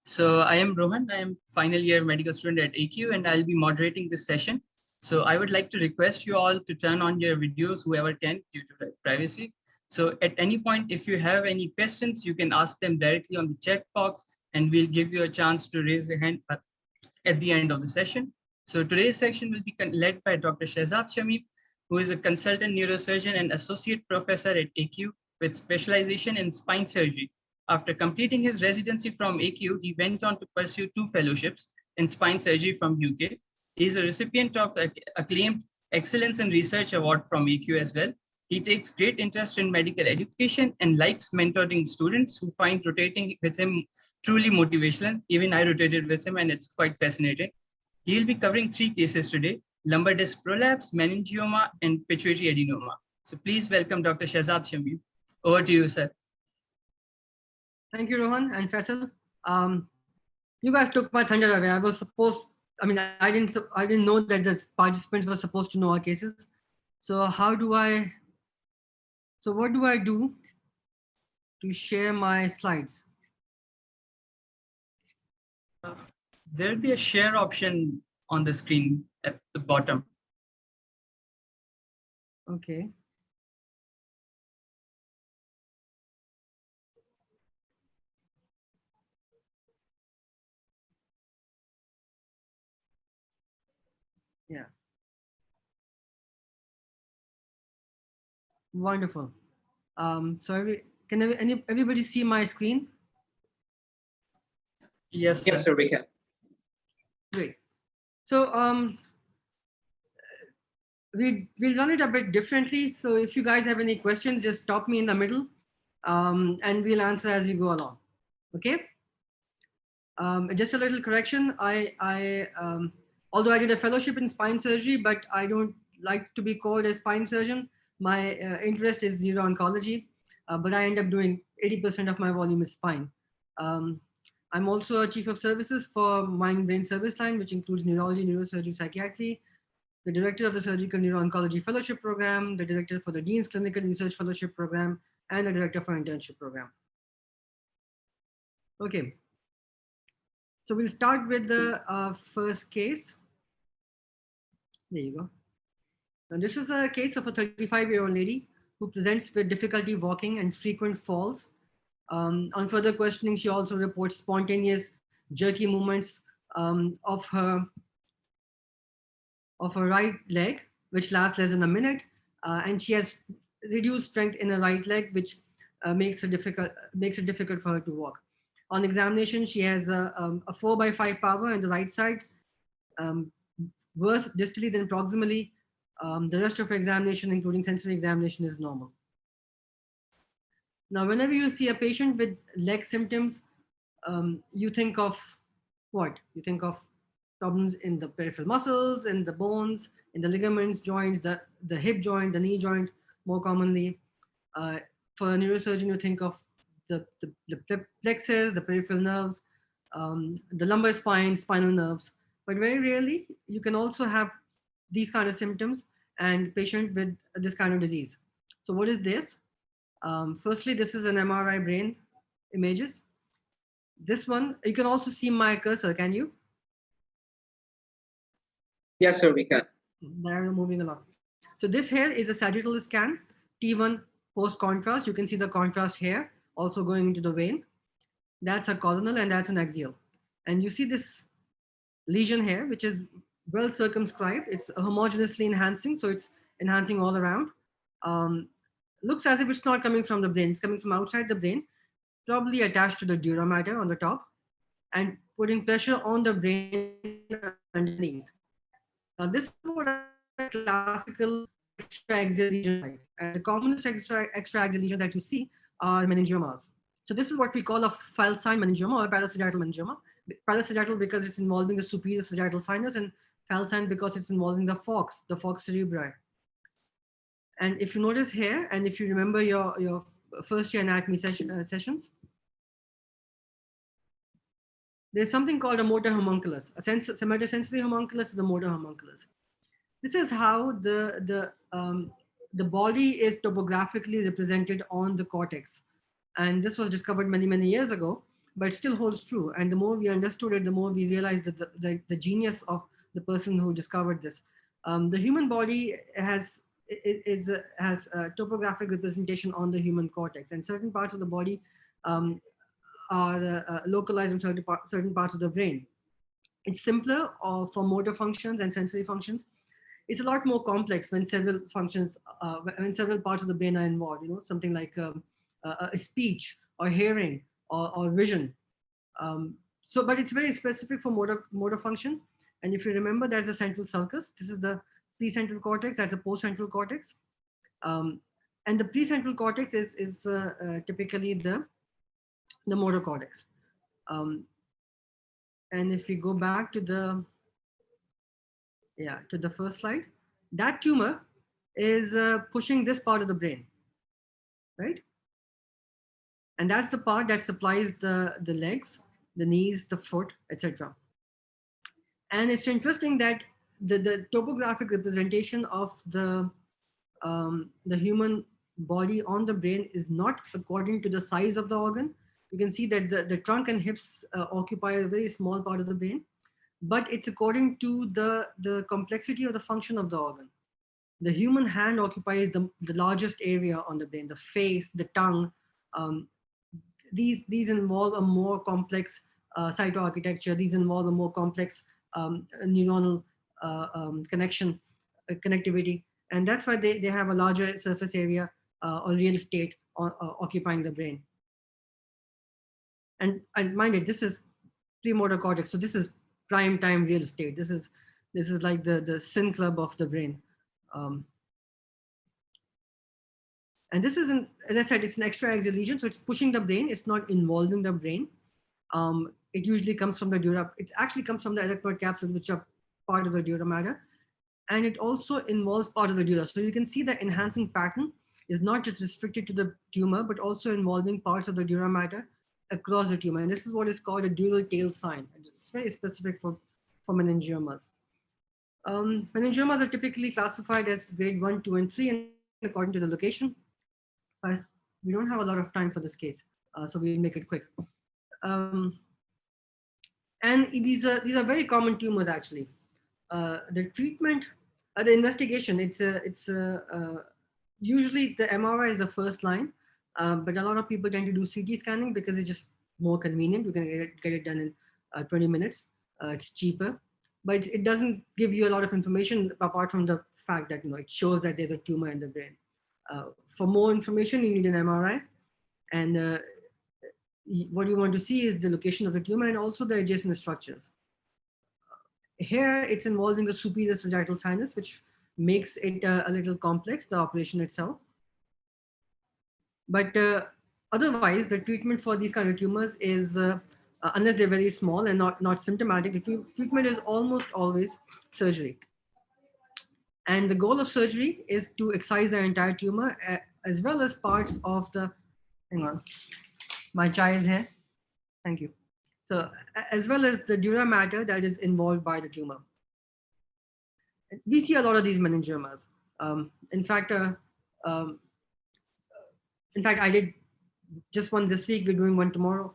So I am Rohan. I am final year medical student at AQ and I'll be moderating this session. So I would like to request you all to turn on your videos, whoever can, due to privacy. So at any point, if you have any questions, you can ask them directly on the chat box and we'll give you a chance to raise your hand at the end of the session. So today's section will be led by Dr. Shahzad Shamim, who is a consultant neurosurgeon and associate professor at AQ with specialization in spine surgery. After completing his residency from AQ, he went on to pursue 2 fellowships in spine surgery from UK. He is a recipient of acclaimed Excellence in Research Award from AQ as well. He takes great interest in medical education and likes mentoring students who find rotating with him truly motivational. Even I rotated with him and it's quite fascinating. He'll be covering 3 cases today: lumbar disc prolapse, meningioma, and pituitary adenoma. So please welcome Dr. Shahzad Shamim. Over to you, sir. Thank you, Rohan and Faisal. You guys took my thunder away. I didn't know that the participants were supposed to know our cases. So what do I do to share my slides? There'll be a share option on the screen at the bottom. Okay. Yeah. Wonderful. So can everybody see my screen? Yes, sir. Yes, sir, we can. Great. So we'll run it a bit differently. So if you guys have any questions, just stop me in the middle, and we'll answer as we go along. Okay. Just a little correction. Although I did a fellowship in spine surgery, but I don't like to be called a spine surgeon. My interest is neuro-oncology, but I end up doing 80% of my volume is spine. I'm also a chief of services for Mind-Brain Service Line, which includes neurology, neurosurgery, psychiatry, the director of the Surgical Neuro-Oncology Fellowship Program, the director for the Dean's Clinical Research Fellowship Program, and the director for Internship Program. Okay. So we'll start with the first case. There you go. Now this is a case of a 35-year-old lady who presents with difficulty walking and frequent falls. On further questioning, she also reports spontaneous jerky movements of her right leg, which lasts less than a minute, and she has reduced strength in her right leg, which makes it difficult for her to walk. On examination, she has a 4/5 power on the right side, worse distally than proximally. The rest of her examination, including sensory examination, is normal. Now, whenever you see a patient with leg symptoms, you think of what? You think of problems in the peripheral muscles, in the bones, in the ligaments, joints, the hip joint, the knee joint, more commonly. For a neurosurgeon, you think of the plexus, the peripheral nerves, the lumbar spine, spinal nerves. But very rarely, you can also have these kind of symptoms and patient with this kind of disease. So what is this? Firstly, this is an MRI brain images. This one, you can also see my cursor, can you? Yes, sir, we can. They're moving along. So this here is a sagittal scan, T1 post-contrast. You can see the contrast here, also going into the vein. That's a coronal and that's an axial. And you see this lesion here, which is well circumscribed. It's homogeneously enhancing, so it's enhancing all around. Looks as if it's not coming from the brain. It's coming from outside the brain, probably attached to the dura mater on the top and putting pressure on the brain underneath. Now, this is what a classical extra-axial lesion like. And the commonest extra-axial lesion that you see are meningiomas. So this is what we call a falcine meningioma or parasagittal meningioma. Parasagittal because it's involving the superior sagittal sinus, and falcine because it's involving the falx cerebri. And if you notice here, and if you remember your first year anatomy sessions, there's something called a motor homunculus. A somatosensory homunculus is the motor homunculus. This is how the body is topographically represented on the cortex. And this was discovered many, many years ago. but still holds true. And the more we understood it, the more we realized that the genius of the person who discovered this. The human body has a topographic representation on the human cortex, and certain parts of the body um, are localized in certain parts of the brain. It's simpler for motor functions and sensory functions. It's a lot more complex when several functions, when several parts of the brain are involved. Something like a speech or hearing or vision. But it's very specific for motor function. And if you remember, there's a central sulcus. This is the precentral cortex. That's a postcentral cortex. Um, and the precentral cortex is typically the motor cortex. Um, and if we go back to the first slide, that tumor is pushing this part of the brain, right? And that's the part that supplies the legs, the knees, the foot, etc. And it's interesting that the topographic representation of the human body on the brain is not according to the size of the organ. You can see that the trunk and hips occupy a very small part of the brain, but it's according to the complexity of the function of the organ. The human hand occupies the largest area on the brain, the face, the tongue. Um, these involve a more complex cytoarchitecture. These involve a more complex neuronal connectivity. And that's why they have a larger surface area or real estate occupying the brain. And mind it, this is premotor cortex. So this is prime time real estate. This is like the sin club of the brain. And this isn't, as I said, it's an extra-axial lesion, so it's pushing the brain. It's not involving the brain. It usually comes from the dura. It actually comes from the electrode capsules, which are part of the dura mater, and it also involves part of the dura. So you can see the enhancing pattern is not just restricted to the tumor, but also involving parts of the dura mater across the tumor. And this is what is called a dural tail sign. It's very specific for meningiomas. Meningiomas are typically classified as grade 1, 2, and 3, and according to the location. We don't have a lot of time for this case, so we'll make it quick. And these are very common tumors, actually. The treatment, the investigation, usually the MRI is the first line, but a lot of people tend to do CT scanning because it's just more convenient. You can get it done in 20 minutes. It's cheaper, but it doesn't give you a lot of information apart from the fact that it shows that there's a tumor in the brain. For more information, you need an MRI, and what you want to see is the location of the tumor and also the adjacent structures. Here, it's involving the superior sagittal sinus, which makes it a little complex, the operation itself. But otherwise, the treatment for these kind of tumors is, unless they're very small and not symptomatic, the treatment is almost always surgery. And the goal of surgery is to excise the entire tumor as well as parts of the, hang on, my chai is here. Thank you. So as well as the dura mater that is involved by the tumor. We see a lot of these meningiomas. In fact, I did just one this week. We're doing one tomorrow.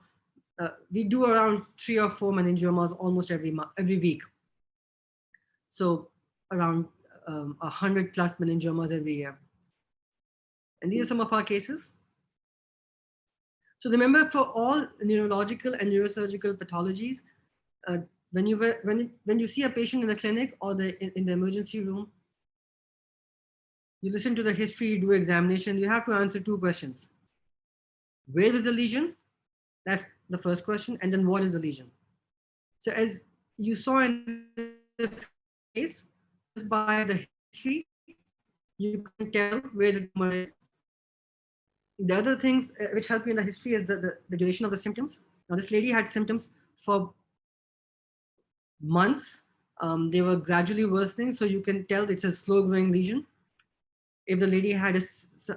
We do around 3 or 4 meningiomas almost every week. So around 100 plus meningiomas every year. And these are some of our cases. So remember, for all neurological and neurosurgical pathologies, when you see a patient in the clinic or in the emergency room, you listen to the history, you do examination, you have to answer 2 questions. Where is the lesion? That's the first question. And then what is the lesion? So as you saw in this case, just by the history, you can tell where the tumor is. The other things which help you in the history is the duration of the symptoms. Now, this lady had symptoms for months. They were gradually worsening, so you can tell it's a slow-growing lesion. If the lady had a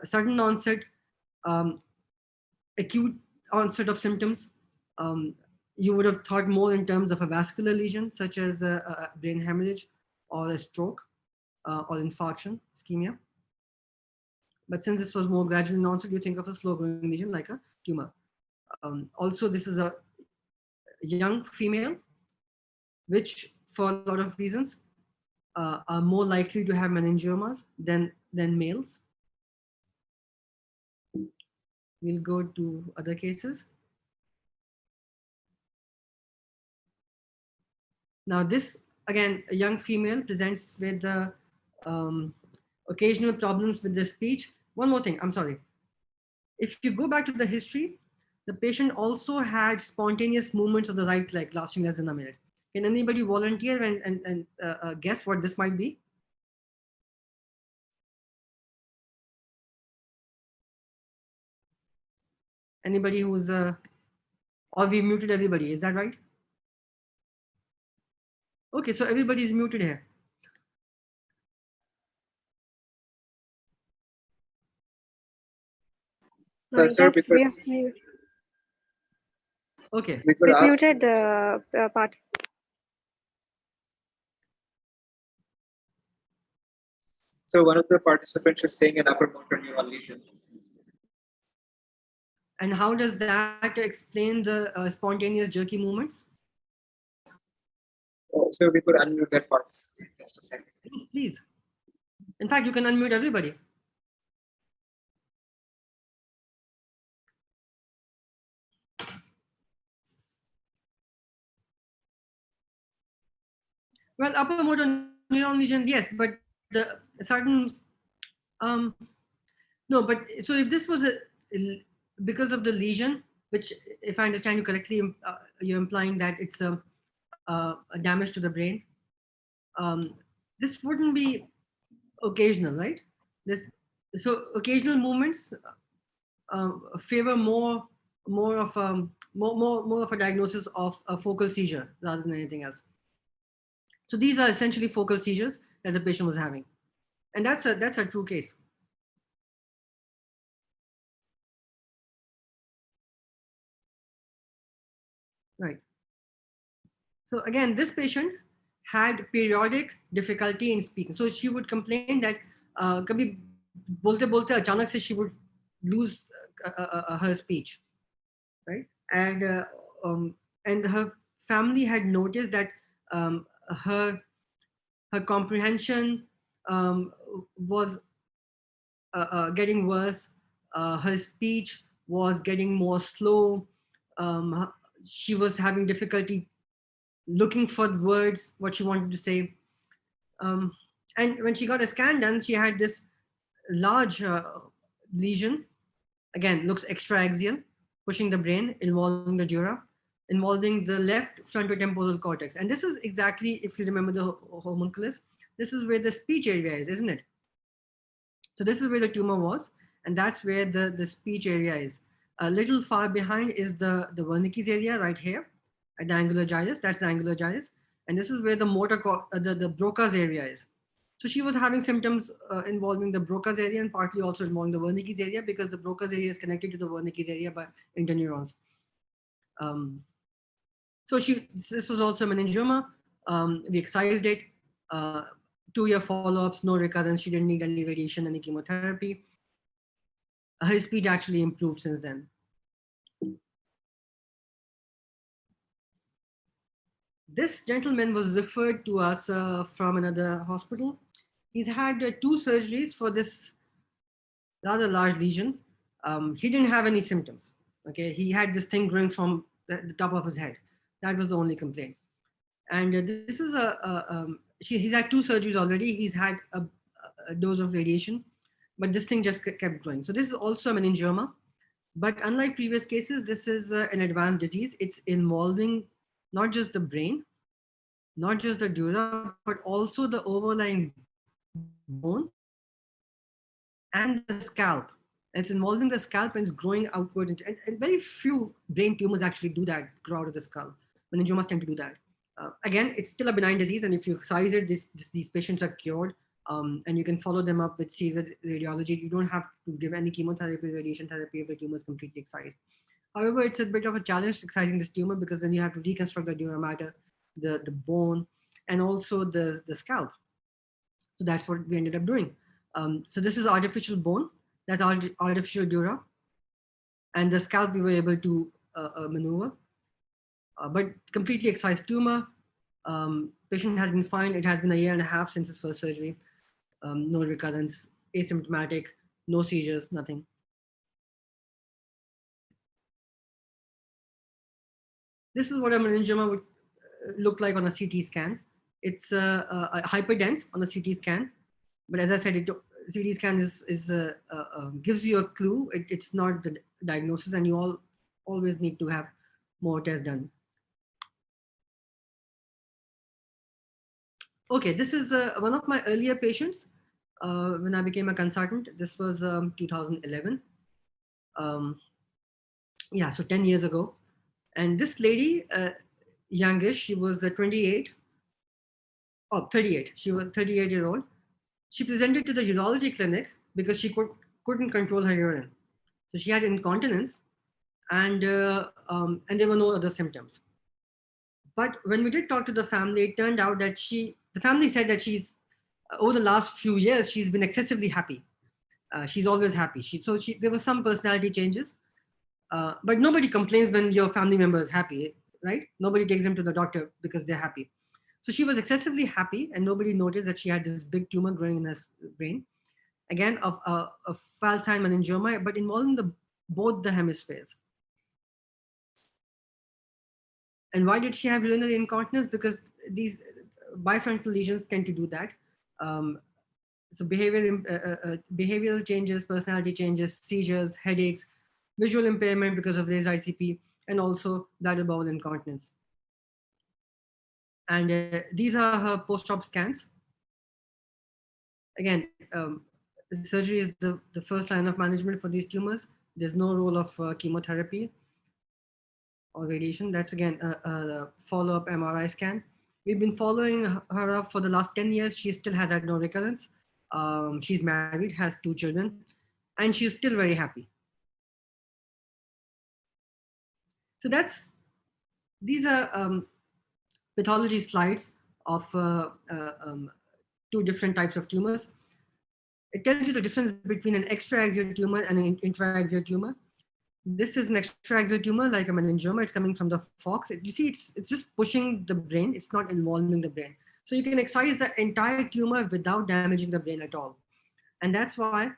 sudden onset, acute onset of symptoms, you would have thought more in terms of a vascular lesion, such as a brain hemorrhage or a stroke or infarction, ischemia. But since this was more gradual in onset, you think of a slow-growing lesion like a tumor. Also, this is young female, which for a lot of reasons are more likely to have meningiomas than males. We'll go to other cases. Now this, again, a young female presents with the occasional problems with the speech. One more thing, I'm sorry. If you go back to the history, the patient also had spontaneous movements of the right leg lasting less than a minute. Can anybody volunteer and guess what this might be? Anybody who's, or we muted everybody, is that right? Okay, so everybody is muted here. Sir, Okay. we could We've ask. muted the part. So one of the participants is saying an upper motor neuron lesion. And how does that explain the spontaneous jerky movements? So we could unmute that part. Just a second. Please. In fact, you can unmute everybody. Well, upper motor neuron lesion, yes, but the certain, no, but so if this was because of the lesion, which if I understand you correctly, you're implying that it's a damage to the brain. This wouldn't be occasional, right? So occasional movements favor more of a diagnosis of a focal seizure rather than anything else. So these are essentially focal seizures that the patient was having, and that's a true case. Right. So again, this patient had periodic difficulty in speaking. So she would complain that kabhi bolte bolte achanak se she would lose her speech, right? And her family had noticed that her comprehension was getting worse. Her speech was getting more slow. She was having difficulty looking for words, what she wanted to say. And when she got a scan done, she had this large lesion, again, looks extraaxial, pushing the brain, involving the dura, involving the left frontotemporal cortex. And this is exactly, if you remember the homunculus, this is where the speech area is, isn't it? So this is where the tumor was, and that's where the speech area is. A little far behind is the Wernicke's area right here at the angular gyrus. That's the angular gyrus. And this is where the the Broca's area is. So she was having symptoms involving the Broca's area and partly also involving the Wernicke's area, because the Broca's area is connected to the Wernicke's area by interneurons. So this was also meningioma. We excised it. 2-year follow-ups, no recurrence. She didn't need any radiation, any chemotherapy. Her speech actually improved since then. This gentleman was referred to us from another hospital. He's had 2 surgeries for this rather large lesion. He didn't have any symptoms. Okay, he had this thing growing from the top of his head. That was the only complaint. And this is he's had 2 surgeries already. He's had a dose of radiation, but this thing just kept growing. So this is also a meningioma, but unlike previous cases, this is an advanced disease. It's involving not just the brain, not just the dura, but also the overlying bone and the scalp. It's involving the scalp and it's growing outwards. And very few brain tumors actually do that, grow out of the skull. Meningiomas tend to do that. Again, it's still a benign disease, and if you excise it, these patients are cured, and you can follow them up with serial radiology. You don't have to give any chemotherapy, radiation therapy if the tumor is completely excised. However, it's a bit of a challenge excising this tumor, because then you have to reconstruct the dura mater, the bone, and also the scalp. So that's what we ended up doing. So this is artificial bone, that's artificial dura, and the scalp we were able to maneuver. but completely excised tumor. Patient has been fine. It has been a year and a half since his first surgery. No recurrence, asymptomatic, no seizures, nothing. This is what a meningioma would look like on a CT scan. It's hyperdense on a CT scan, but as I said, CT scan gives you a clue. It's not the diagnosis, and you always need to have more tests done. Okay, this is one of my earlier patients when I became a consultant. This was 2011. Yeah, so 10 years ago. And this lady, youngish, she was 38. Oh, 38. She was 38-year-old. She presented to the urology clinic because she couldn't control her urine. So she had incontinence, and there were no other symptoms. But when we did talk to the family, it turned out that the family said that she's over the last few years she's been excessively happy. She's always happy. There were some personality changes, but nobody complains when your family member is happy, right? Nobody takes them to the doctor because they're happy. So she was excessively happy, and nobody noticed that she had this big tumor growing in her brain. Again, of falcine meningioma, but involving both the hemispheres. And why did she have urinary incontinence? Because these bifrontal lesions tend to do that. So behavioral changes, personality changes, seizures, headaches, visual impairment because of raised ICP, and also bladder bowel incontinence. And these are her post-op scans. Again, surgery is the first line of management for these tumors. There's no role of chemotherapy or radiation. That's again a follow-up MRI scan. We've been following her up for the last 10 years. She still has had no recurrence. She's married, has 2 children, and she's still very happy. So these are pathology slides of 2 different types of tumors. It tells you the difference between an extraaxial tumor and an intraaxial tumor. This is an extraaxial tumor, like a meningioma. It's coming from the fox. You see, it's just pushing the brain. It's not involving the brain. So you can excise the entire tumor without damaging the brain at all. And that's why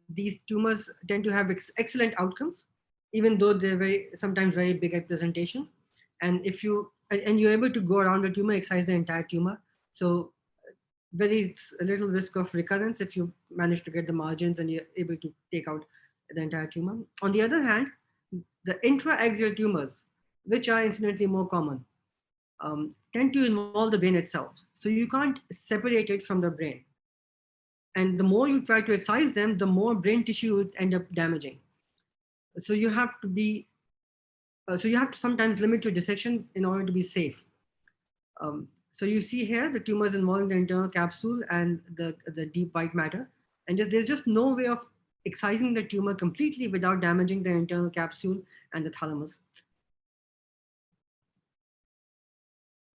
these tumors tend to have excellent outcomes, even though they're sometimes very big at presentation. And you're able to go around the tumor, excise the entire tumor. So very little risk of recurrence if you manage to get the margins and you're able to take out the entire tumor. On the other hand, the intraaxial tumors, which are incidentally more common, tend to involve the brain itself. So you can't separate it from the brain. And the more you try to excise them, the more brain tissue you end up damaging. So you have to sometimes limit your dissection in order to be safe. So you see here the tumors involving the internal capsule and the deep white matter. And there's just no way of excising the tumor completely without damaging the internal capsule and the thalamus.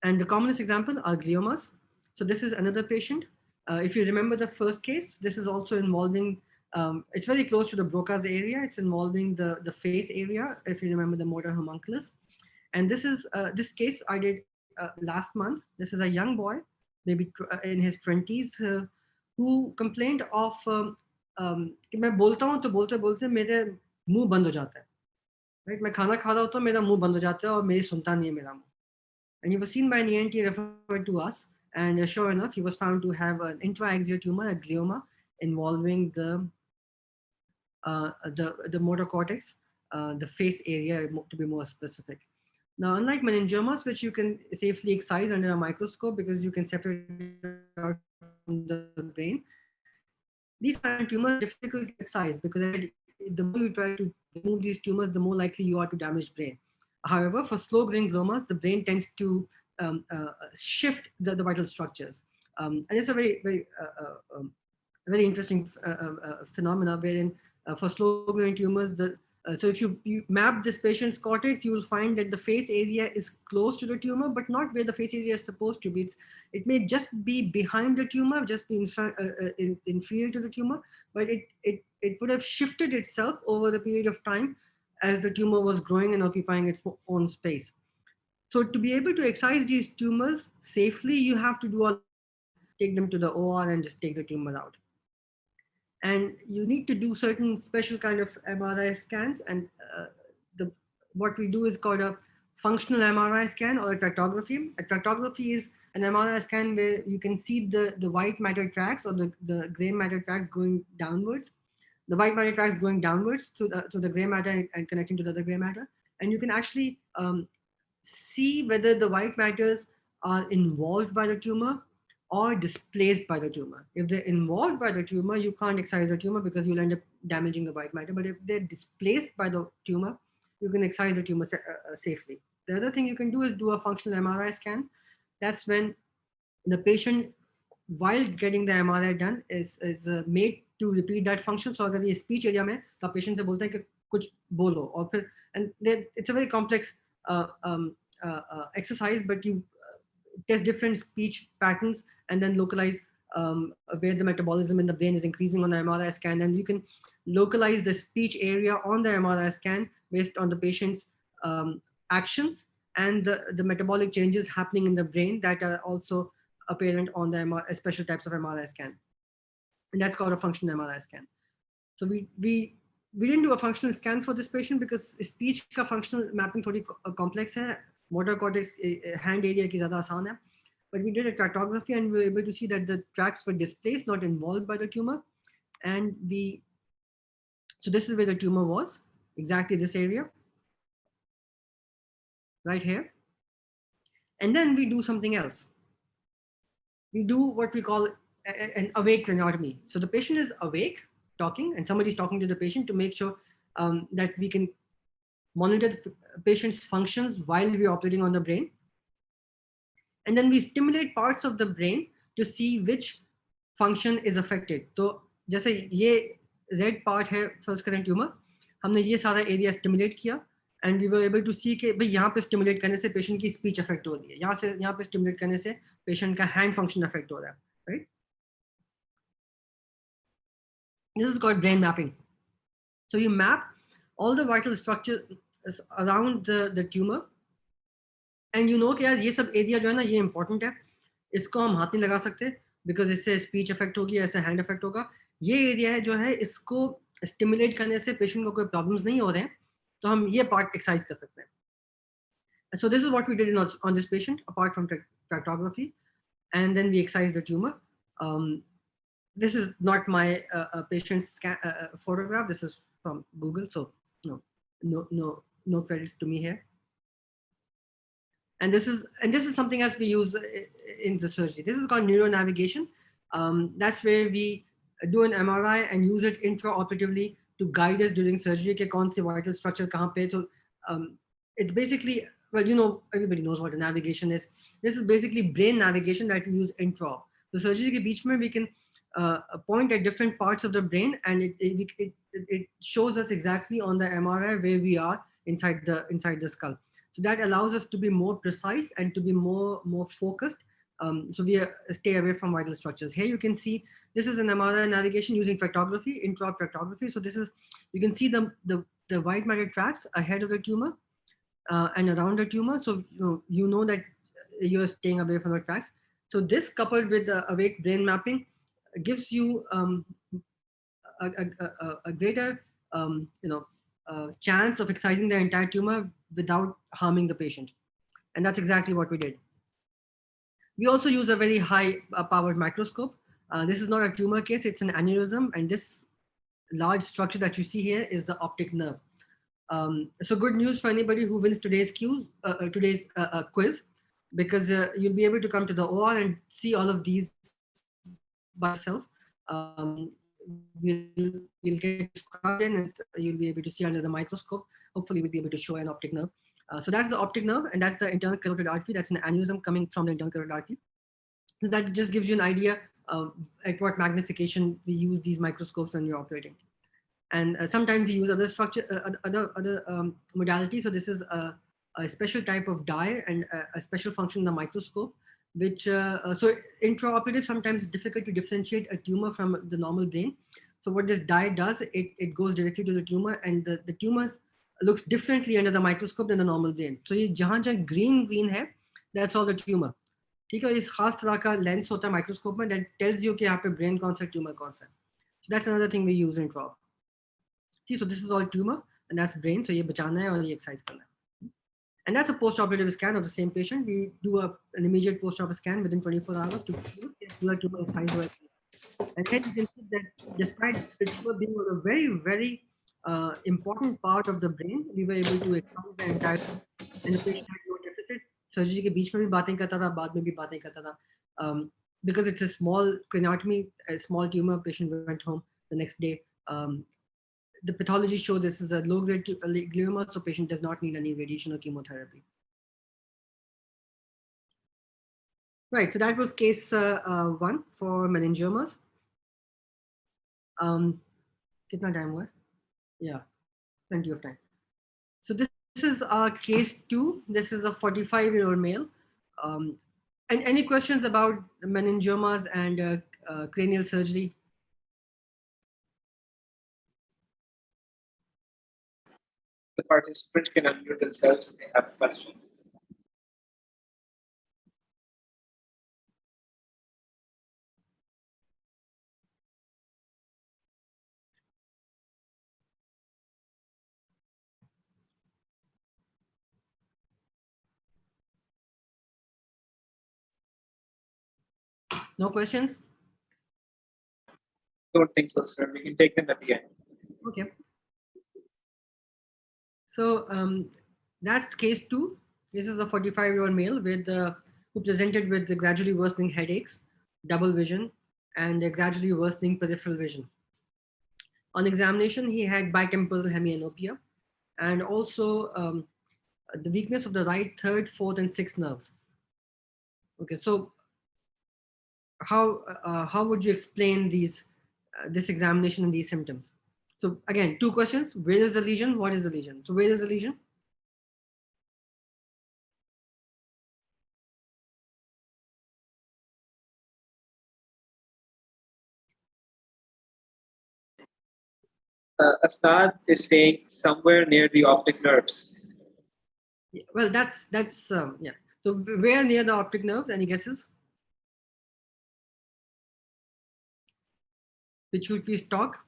And the commonest example are gliomas. So this is another patient. If you remember the first case, this is also involving, it's very close to the Broca's area. It's involving the face area, if you remember the motor homunculus. And this case I did last month. This is a young boy, maybe in his 20s, who complained of कि मैं बोलता हूँ तो बोलते बोलते मेरे मुंह बंद हो जाता है, right? मैं खाना खा रहा होता हूँ, मेरा मुंह बंद हो जाता है और मेरी सुनता नहीं है मेरा मुंह. And he was seen by an ENT, referred to us, and sure enough, he was found to have an intraaxial tumor, a glioma, involving the motor cortex, the face area, to be more specific. Now, unlike meningiomas, which you can safely excise under a microscope because you can separate it out from the brain, these kind of tumors are difficult to excise because the more you try to remove these tumors, the more likely you are to damage brain. However, for slow-growing gliomas, the brain tends to shift the vital structures. And it's a very interesting phenomena wherein for slow-growing tumors, so if you map this patient's cortex, you will find that the face area is close to the tumor, but not where the face area is supposed to be. It may just be behind the tumor, just be inferior to the tumor, but it would have shifted itself over the period of time as the tumor was growing and occupying its own space. So to be able to excise these tumors safely, you have to do a take them to the OR and just take the tumor out. And you need to do certain special kind of MRI scans. And the what we do is called a functional MRI scan or a tractography. A tractography is an MRI scan where you can see the white matter tracks or the gray matter tracks going downwards. The white matter tracks going downwards to the gray matter and connecting to the other gray matter. And you can actually see whether the white matters are involved by the tumor or displaced by the tumor. If they're involved by the tumor, you can't excise the tumor because you'll end up damaging the white matter. But if they're displaced by the tumor, you can excise the tumor safely. The other thing you can do is do a functional MRI scan. That's when the patient, while getting the MRI done, is made to repeat that function. So अगर ये speech area में तो patient से बोलते हैं कि कुछ बोलो और फिर and it's a very complex exercise, but you test different speech patterns and then localize where the metabolism in the brain is increasing on the MRI scan, and you can localize the speech area on the MRI scan based on the patient's actions and the metabolic changes happening in the brain that are also apparent on the special types of MRI scan. And that's called a functional MRI scan. So we didn't do a functional scan for this patient because speech ka functional mapping थोड़ी complex है, motor cortex hand area की ज़्यादा आसान है. But we did a tractography and we were able to see that the tracts were displaced, not involved by the tumor. And so this is where the tumor was, exactly this area, right here. And then we do something else. We do what we call an awake craniotomy. So the patient is awake, talking, and somebody's talking to the patient to make sure that we can monitor the patient's functions while we're operating on the brain. And then we stimulate parts of the brain to see which function is affected. So जैसे ये red part है first current tumor, हमने ये सारा area stimulate किया, and we were able to see कि भाई यहाँ पे stimulate करने से patient की speech affect हो रही है, यहाँ से यहाँ पे stimulate करने से patient का hand function affect हो रहा है, right? This is called brain mapping. So you map all the vital structures around the tumor, and you know कि यार ये सब area जो है ना ये important है, इसको हम हाथ नहीं लगा सकते because इससे speech affect होगी, ऐसे hand affect होगा. ये area है जो है इसको stimulate करने से patient को कोई problems नहीं हो रहे हैं, तो हम ये part exercise कर सकते हैं. So this is what we did on this patient, apart from tractography, and then we excised the tumor. This is not my patient's photograph. This is from Google, so no credits to me here. And this is something else we use in the surgery. This is called neuronavigation. That's where we do an MRI and use it intraoperatively to guide us during surgery के कौन से vital structure कहाँ पे. So it's basically, well, you know, everybody knows what a navigation is. This is basically brain navigation that we use intra. The surgery के बीच में we can point at different parts of the brain, and it shows us exactly on the MRI where we are inside the skull. So that allows us to be more precise and to be more focused. So we stay away from vital structures. Here you can see this is an MRI navigation using tractography, intra tractography. So this is, you can see the white matter tracks ahead of the tumor and around the tumor. So you know that you're staying away from the tracks. So this coupled with the awake brain mapping gives you a greater chance of excising the entire tumor without harming the patient. And that's exactly what we did. We also use a very high powered microscope. This is not a tumor case, it's an aneurysm, and this large structure that you see here is the optic nerve. So good news for anybody who wins today's quiz, because you'll be able to come to the OR and see all of these by yourself. We'll get scrubbed in and you'll be able to see under the microscope. Hopefully we'll be able to show an optic nerve. So that's the optic nerve, and that's the internal carotid artery. That's an aneurysm coming from the internal carotid artery. So that just gives you an idea at what magnification we use these microscopes when you're operating. And sometimes we use other structure, other modalities. So this is a special type of dye and a special function in the microscope, which so intraoperative sometimes it's difficult to differentiate a tumor from the normal brain. So what this dye does, it goes directly to the tumor, and the tumor's looks differently under the microscope than the normal brain. So ये जहाँ जहाँ green है, that's all the tumor. ठीक है, इस खास तरह का लेंस होता है माइक्रोस्कोप में, that tells you कि यहाँ पे brain कौन सा tumor कौन सा है. So that's another thing we use in trauma. See, so this is all tumor and that's brain. So ये बचाना है और ये exercise करना है. And that's a post-operative scan of the same patient. We do an immediate post-operative scan within 24 hours to see if tumor is size. And then you can see that despite the tumor being a very, very important part of the brain, we were able to examine the entire, and the patient had no deficit. Surgery के बीच में भी बातें करता था, बाद में भी बातें करता था. Because it's a small craniotomy, a small tumor, patient went home the next day. The pathology showed this is a low-grade glioma, so patient does not need any radiation or chemotherapy. Right, so that was case 1 for meningiomas. Kitna time hua? Yeah, plenty of time. So this is case 2. This is a 45-year-old male. And any questions about meningiomas and cranial surgery? The participants can unmute themselves if they have a question. No questions? Don't think so, sir. We can take them at the end. Okay. So that's case 2. This is a 45-year-old male with who presented with the gradually worsening headaches, double vision, and gradually worsening peripheral vision. On examination, he had bitemporal hemianopia and also the weakness of the right, third, fourth, and sixth nerves. Okay, so how would you explain these this examination and these symptoms? So again, 2 questions: where is the lesion? What is the lesion? So where is the lesion? Astad is saying somewhere near the optic nerves. Yeah, well, that's yeah. So where near the optic nerve? Any guesses? Pituitary stalk.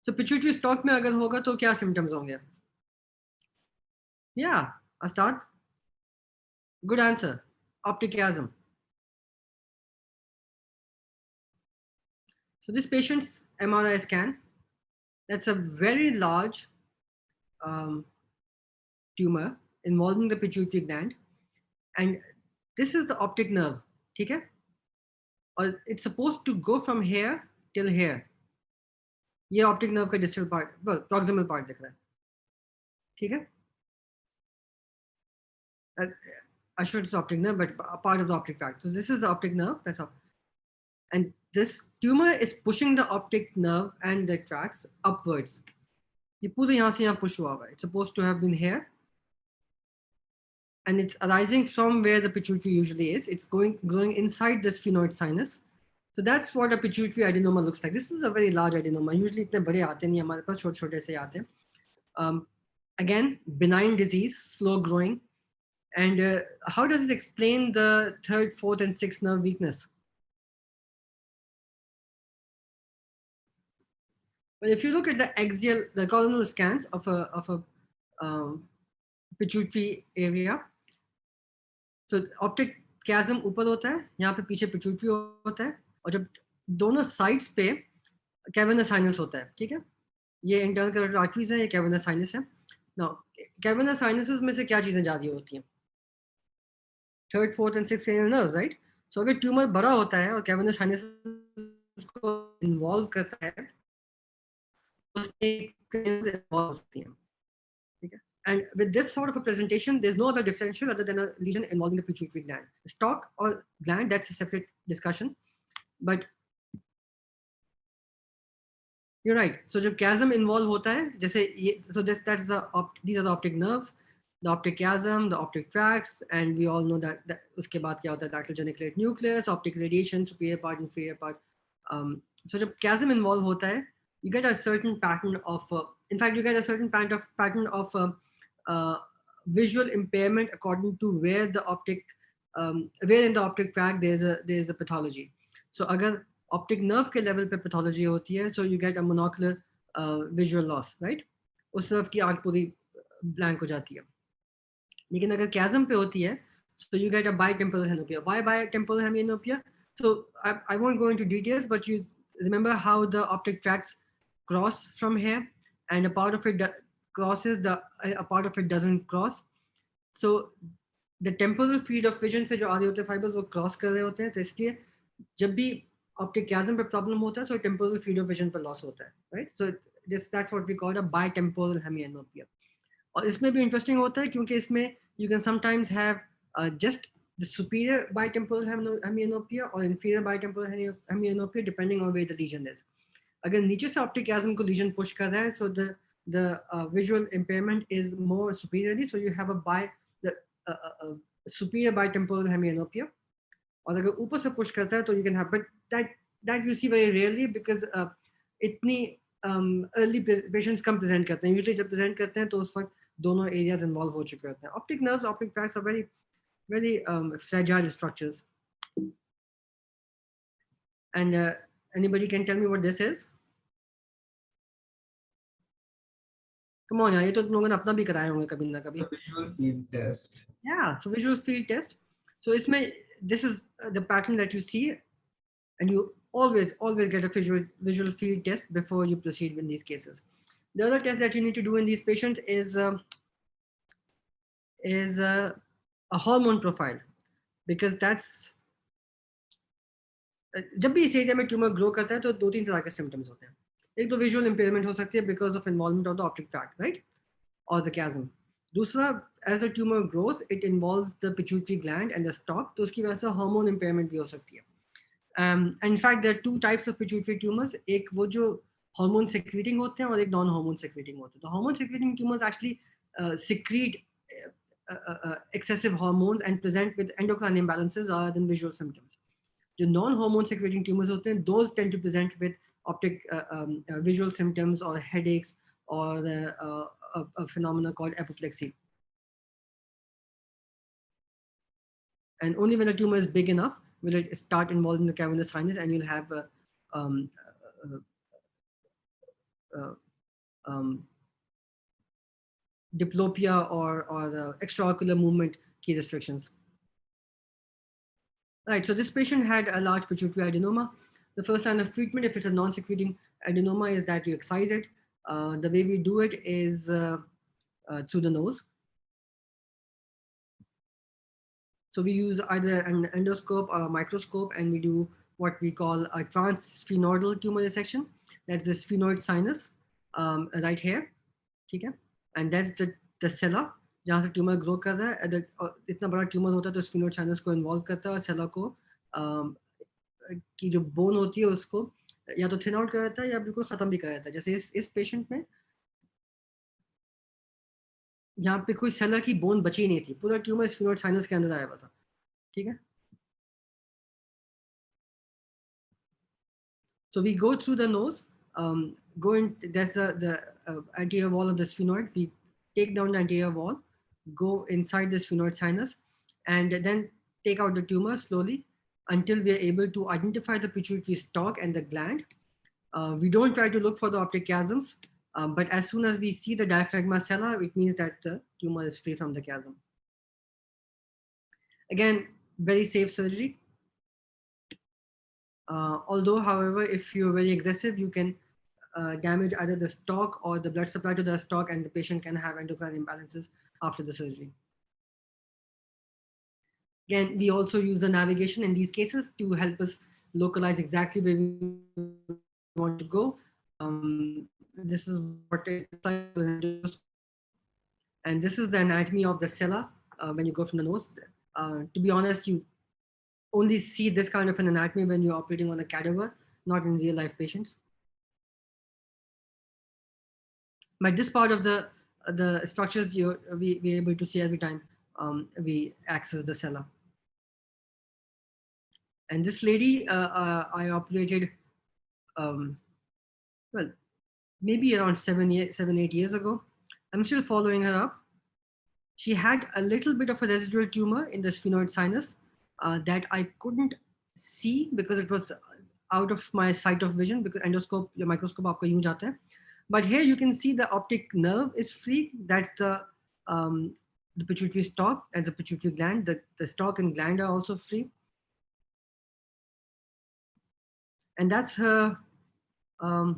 So pituitary stalk में अगर होगा तो क्या symptoms होंगे? Yeah, Astad. Good answer. Optic chiasm. So this patient's MRI scan, that's a very large tumor involving the pituitary gland, and this is the optic nerve. Okay? Or it's supposed to go from here till here. ये optic nerve का distal part, well, proximal part दिख रहा है. ठीक है? I showed it's optic nerve, but a part of the optic tract. So this is the optic nerve. That's all. And this tumor is pushing the optic nerve and the tracts upwards. ये पूरा यहाँ से यहाँ push हुआ हुआ है. It's supposed to have been here. And it's arising from where the pituitary usually is. It's going inside the sphenoid sinus. So that's what a pituitary adenoma looks like. This is a very large adenoma. Usually इतने बड़े आते नहीं, हमारे पास छोटे-छोटे से आते हैं. Again, benign disease, slow growing. And how does it explain the third, fourth, and sixth nerve weakness? Well, if you look at the axial, the coronal scans of a pituitary area, so optic chiasm ऊपर होता है, यहाँ पे पीछे pituitary होता है, और जब दोनों sides पे cavernous sinus होता है, ठीक है? ये internal carotid arteries है, ये cavernous sinus है. Now, cavernous sinuses में से क्या चीजें जाती होती हैं? Third, fourth, and sixth cranial nerves, right? So अगर tumor बड़ा होता है और cavernous sinus को involve करता है, and with this sort of a presentation, there's no other differential other than a lesion involving the pituitary gland. Stalk or gland, that's a separate discussion. But you're right. So जब chiasm involve होता है, जैसे so these are the optic nerves, the optic chiasm, the optic tracts, and we all know that उसके बाद क्या होता है, nucleus, optic radiation, superior part, inferior part. So जब chiasm involve होता है, you get a certain pattern of, in fact, you get a certain pattern of visual impairment according to where the optic, where in the optic tract there's a pathology. So अगर optic nerve के level पे pathology होती है, so you get a monocular visual loss, right? उस तरफ की आंख पूरी blank हो जाती है. लेकिन अगर chasm पे होती है, so you get a bitemporal hemianopia. Why bitemporal hemianopia? So I won't go into details, but you remember how the optic tracts cross from here, and a part of it crosses, a part of it doesn't cross. So the temporal field of vision से जो आ रहे होते हैं fibers वो cross कर रहे होते हैं, तो इसलिए जब भी optic chiasm पे problem होता है, so temporal field of vision पे loss होता है, right? So that's what we call a bitemporal hemianopia. और इसमें भी interesting होता है क्योंकि इसमें you can sometimes have just the superior bitemporal hemianopia or inferior bitemporal hemianopia depending on where the lesion is. अगर नीचे से optic chiasm को lesion push कर रहा है, so the visual impairment is more superiorly, so you have a superior bitemporal hemianopia. और अगर ऊपर से push करता है, तो you can have, but that you see very rarely because इतनी early patients कम present करते हैं. Usually जब present करते हैं तो उस वक्त दोनों areas involved हो चुके होते हैं. Optic nerves, optic tracts are very fragile structures. And anybody can tell me what this is? Come on, ये तो तुम लोगों ने अपना भी कराए होंगे कभी ना कभी. Visual field test. Yeah, so visual field test. So इसमें this is the pattern that you see, and you always get a visual field test before you proceed with these cases. The other test that you need to do in these patients is a hormone profile, because that's जब भी इस area में tumour grow करता है तो दो तीन तरह के सिम्टम्स होते हैं. एक तो विजुअल इंपेयरमेंट हो सकती है because of involvement of the optic tract, right, और द chiasm. दूसरा, as the tumour grows it involves the pituitary gland and the stalk, तो उसकी वजह से हार्मोन इंपेयरमेंट भी हो सकती है. In fact, there are two types of pituitary tumors. एक वो जो hormone secreting होते हैं और एक non hormone secreting होते हैं. The hormone secreting tumors actually secrete excessive hormones and present with endocrine imbalances rather than visual symptoms. जो non hormone secreting tumors होते हैं, those tend to present with optic visual symptoms or headaches or a phenomena called apoplexy. And only when a tumor is big enough will it start involving the cavernous sinus, and you'll have diplopia or extraocular movement key restrictions. Right, so this patient had a large pituitary adenoma. The first line of treatment, if it's a non-secreting adenoma, is that you excise it. The way we do it is through the nose. So we use either an endoscope or a microscope, and we do what we call a transsphenoidal tumor dissection. That's the sphenoid sinus right here, okay? And that's the cella जहाँ से tumour grow कर रहा है. इतना बड़ा tumour होता है तो स्फीनोइड साइनस को इन्वॉल्व करता है और सेला को की जो बोन होती है उसको या तो थिन आउट कर देता है या बिल्कुल ख़त्म भी कर देता है. जैसे इस पेशेंट में यहाँ पे कोई सेलर की बोन बची नहीं थी, पूरा ट्यूमर स्फीनोइड साइनस के अंदर आया हुआ था, ठीक है. So we go through the nose, go in, that's the anterior wall of the sphenoid. We take down the anterior wall, go inside the sphenoid sinus, and then take out the tumor slowly until we are able to identify the pituitary stalk and the gland. We don't try to look for the optic chiasms, but as soon as we see the diaphragma cella, it means that the tumor is free from the chiasm. Again, very safe surgery. Although, however, if you're very aggressive, you can damage either the stalk or the blood supply to the stalk, and the patient can have endocrine imbalances after the surgery. Again, we also use the navigation in these cases to help us localize exactly where we want to go. This is what it looks like. And this is the anatomy of the cella when you go from the nose. To be honest, you only see this kind of an anatomy when you're operating on a cadaver, not in real life patients. But this part of the structures we're able to see every time we access the cella. And this lady I operated, well, maybe around 8 years ago. I'm still following her up. She had a little bit of a residual tumor in the sphenoid sinus that I couldn't see because it was out of my sight of vision, because endoscope, your microscope aapka यूं जाता है. But here you can see the optic nerve is free. That's the pituitary stalk and the pituitary gland. The stalk and gland are also free. And that's her. I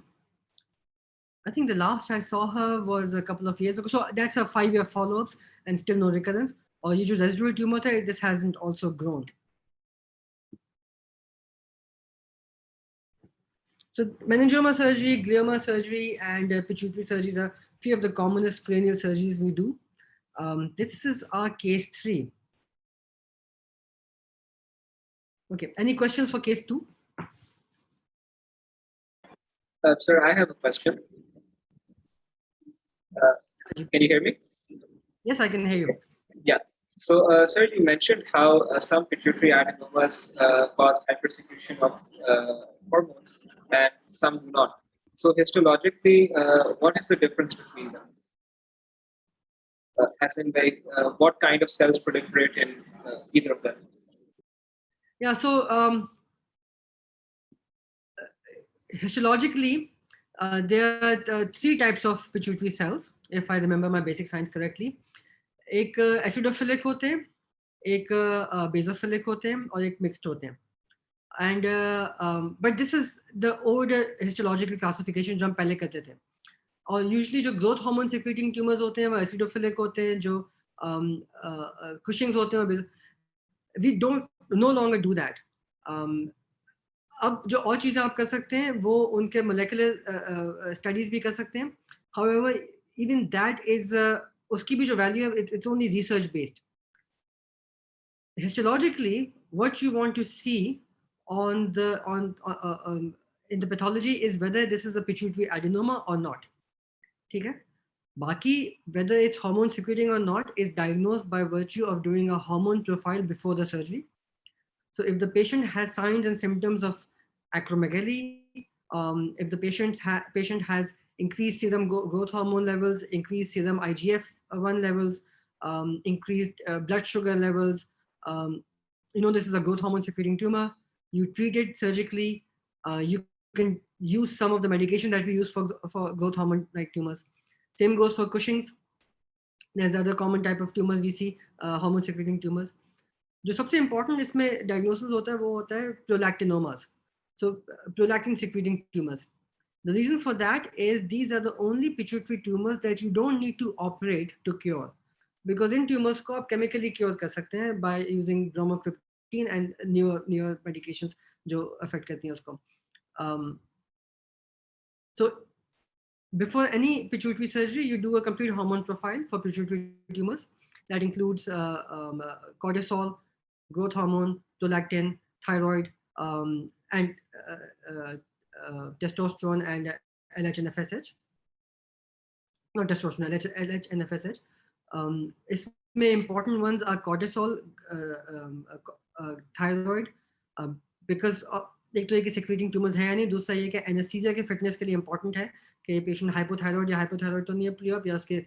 think the last I saw her was a couple of years ago. So that's a 5-year follow-ups and still no recurrence. Or you do residual tumor, this hasn't also grown. So meningioma surgery, glioma surgery, and pituitary surgeries are few of the commonest cranial surgeries we do. This is our case 3. Okay, any questions for case 2? Sir, I have a question. Can you hear me? Yes, I can hear you. Yeah. So, sir, you mentioned how some pituitary adenomas cause hypersecretion of hormones and some do not. So, histologically, what is the difference between them? As in, like, what kind of cells proliferate in either of them? Yeah, so histologically, there are 3 types of pituitary cells, if I remember my basic science correctly. एक acidophilic होते हैं, एक basophilic होते हैं, और एक mixed होते हैं. And but this is the older histological classification जो हम पहले करते थे. और usually जो growth hormone secreting tumors होते हैं वो acidophilic होते हैं, जो Cushing's होते हैं, we don't no longer do that. अब जो और चीज़ें आप कर सकते हैं वो उनके molecular studies भी कर सकते हैं. However, even that is उसकी भी जो value है, it's only research based. Histologically, what you want to see on the in the pathology is whether this is a pituitary adenoma or not. ठीक है? Baki, whether it's hormone secreting or not is diagnosed by virtue of doing a hormone profile before the surgery. So if the patient has signs and symptoms of acromegaly, if the patient has increased serum growth hormone levels, increased serum IGF-1 levels, increased blood sugar levels, you know this is a growth hormone secreting tumor, you treat it surgically, you can use some of the medication that we use for growth hormone like tumors. Same goes for Cushing's. There's the other common type of tumors we see, hormone secreting tumors. जो सबसे important इसमें diagnosis होता है वो होता है prolactinomas. So prolactin secreting tumors. The reason for that is these are the only pituitary tumors that you don't need to operate to cure, because in tumors को आप chemically cure कर सकते हैं by using bromocriptine and newer medications जो affect करती हैं उसको. So before any pituitary surgery, you do a complete hormone profile for pituitary tumors. That includes cortisol, growth hormone, prolactin, thyroid, and testosterone and LH and FSH. Not testosterone, LH and FSH. इसमें important ones are cortisol, thyroid, because एक तो ये कि secreting tumors है या नहीं, दूसरा ये कि anesthesia के fitness के लिए important है कि patient hypothyroid या hypothyroid तो नहीं है pre-op, या उसके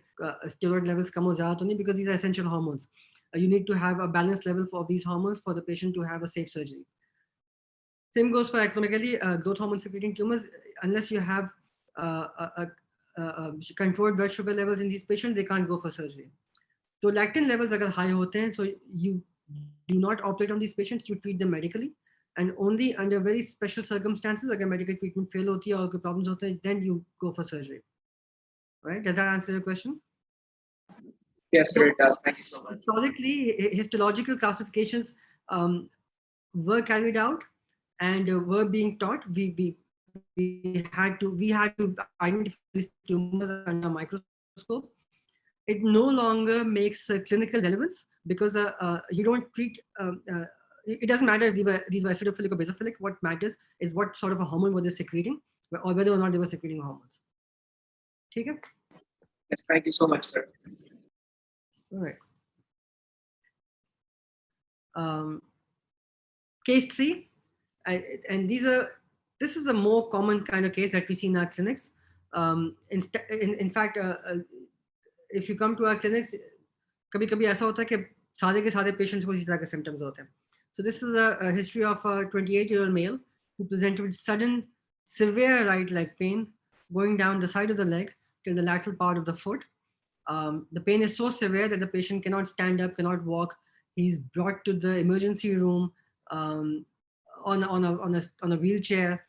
steroid levels कम हो ज़्यादा तो नहीं, because these are essential hormones. You need to have a balanced level for these hormones for the patient to have a safe surgery. Same goes for acromegaly, growth hormone secreting tumors. Unless you have controlled blood sugar levels in these patients, they can't go for surgery. So lactin levels अगर high होते हैं, so you do not operate on these patients, you treat them medically. And only under very special circumstances, अगर medical treatment fail होती है और कोई problems होते हैं, then you go for surgery. Right? Does that answer your question? Yes, sir, it does. Thank you so much. Historically, histological classifications were carried out and were being taught. We had to identify these tumors under a microscope. It no longer makes clinical relevance because you don't treat. It doesn't matter if these were acidophilic or basophilic. What matters is what sort of a hormone were they secreting, or whether or not they were secreting hormones. ठीक है? Yes, thank you so much, sir. All right. Case 3, and this is a more common kind of case that we see in our clinics. In fact, if you come to our clinics, कभी कभी ऐसा होता है कि सारे के सारे patients को इसी तरह के symptoms होते हैं. So this is a history of a 28-year-old male who presented with sudden severe right leg pain going down the side of the leg till the lateral part of the foot. The pain is so severe that the patient cannot stand up, cannot walk. He's brought to the emergency room on a wheelchair.